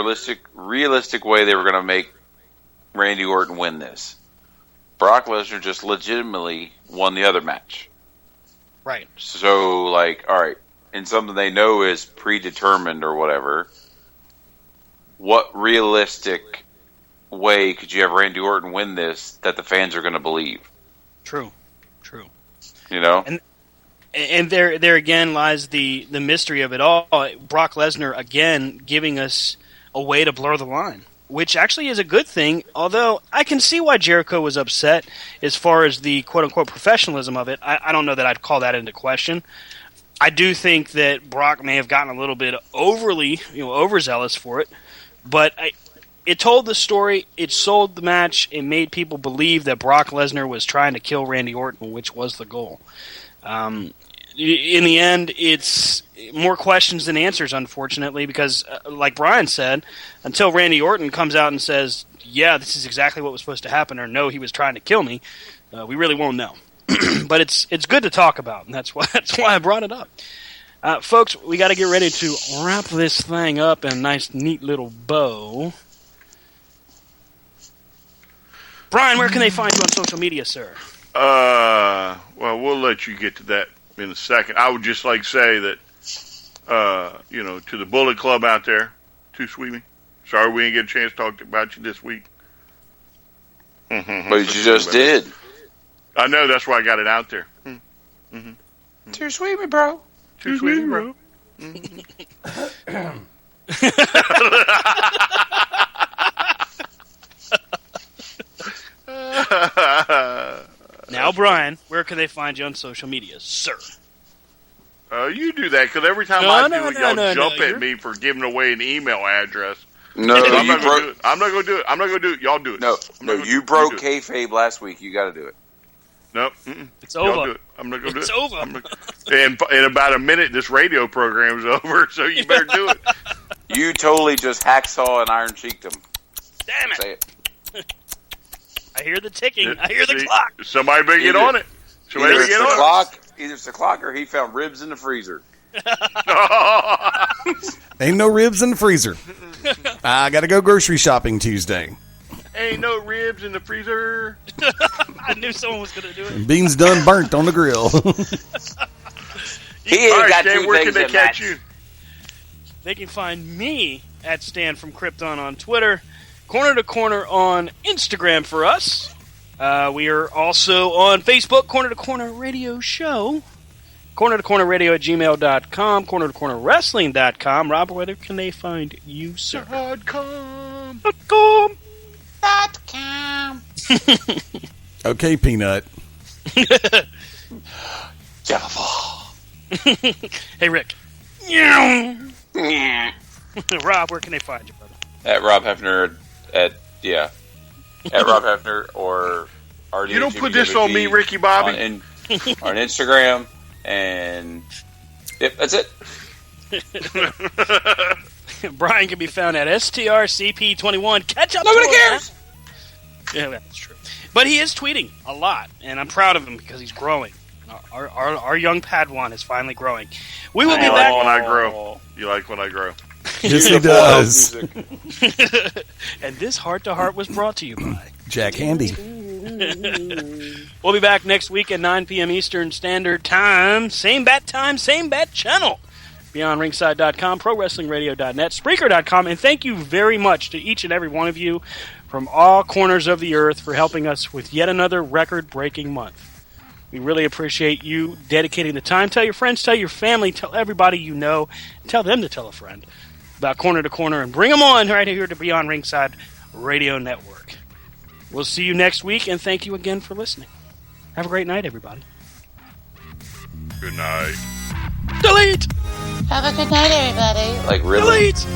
C: realistic way they were going to make Randy Orton win this? Brock Lesnar just legitimately won the other match.
A: Right.
C: So, all right, and something they know is predetermined or whatever, what realistic way could you have Randy Orton win this that the fans are going to believe?
A: True. And there again lies the mystery of it all. Brock Lesnar again giving us a way to blur the line, which actually is a good thing, although I can see why Jericho was upset as far as the quote-unquote professionalism of it. I don't know that I'd call that into question. I do think that Brock may have gotten a little bit overly, overzealous for it, but it told the story, it sold the match, it made people believe that Brock Lesnar was trying to kill Randy Orton, which was the goal. In the end, it's more questions than answers, unfortunately, because, like Brian said, until Randy Orton comes out and says, yeah, this is exactly what was supposed to happen, or no, he was trying to kill me, we really won't know. But it's good to talk about, and that's why I brought it up. Folks, we got to get ready to wrap this thing up in a nice, neat little bow. Brian, where can they find you on social media, sir?
B: Well, we'll let you get to that in a second. I would just like to say that, to the Bullet Club out there, Too Sweet. Sorry we didn't get a chance to talk about you this week.
C: But you just did.
B: I know, that's why I got it out there. Mm-hmm.
C: Too sweet, me, bro.
B: Too sweet, me, bro.
A: Now, Brian, where can they find you on social media, sir?
B: You do that, because every time I do it, y'all jump at me for giving away an email address.
C: No,
B: I'm not going to do it. I'm not going to do it. Y'all do it.
C: No, you broke kayfabe last week. You got to do it.
B: No,
A: it's over.
B: Y'all do it. I'm not going to do it.
A: It's over.
B: And in about a minute, this radio program's over, so you better do it.
C: You totally just hacksaw and iron cheeked him.
A: Damn it.
C: Say it.
A: I hear the ticking. I hear the clock.
B: Somebody better get on it. So either
C: it's the clock or he found ribs in the freezer.
D: Ain't no ribs in the freezer. I got to go grocery shopping Tuesday.
B: Ain't no ribs in the freezer.
A: I knew someone was going to do it.
D: Beans done burnt on the grill.
C: He ain't got two
B: where
C: things
B: can they
C: to
B: catch
C: match.
B: you?
A: They can find me at Stan from Krypton on Twitter, Corner to Corner on Instagram for us. We are also on Facebook, Corner to Corner Radio Show, Corner to Corner Radio at gmail.com, Corner to Corner Wrestling.com. Rob, where can they find you, sir?
B: .com.
D: Okay, Peanut.
A: Hey, Rick. Rob, where can they find you, brother?
C: At Rob Hefner at Rob Hefner or RD.
B: You don't put this on me, Ricky Bobby.
C: On Instagram, and yep, that's it.
A: Brian can be found at STRCP21. Catch up.
C: Nobody cares.
A: Yeah, that's true. But he is tweeting a lot, and I'm proud of him because he's growing. Our young Padawan is finally growing. We will be back.
B: When I grow. You like when I grow.
D: Yes, he does.
A: And this Heart to Heart was brought to you by
D: Jack Handy.
A: We'll be back next week at 9 p.m. Eastern Standard Time. Same bat time, same bat channel. BeyondRingside.com, ProWrestlingRadio.net, Spreaker.com, and thank you very much to each and every one of you from all corners of the earth for helping us with yet another record-breaking month. We really appreciate you dedicating the time. Tell your friends, tell your family, tell everybody you know, tell them to tell a friend about Corner to Corner, and bring them on right here to Beyond Ringside Radio Network. We'll see you next week, and thank you again for listening. Have a great night, everybody.
B: Good night.
A: Delete!
G: Have a good night, everybody.
C: Like really?
A: Delete!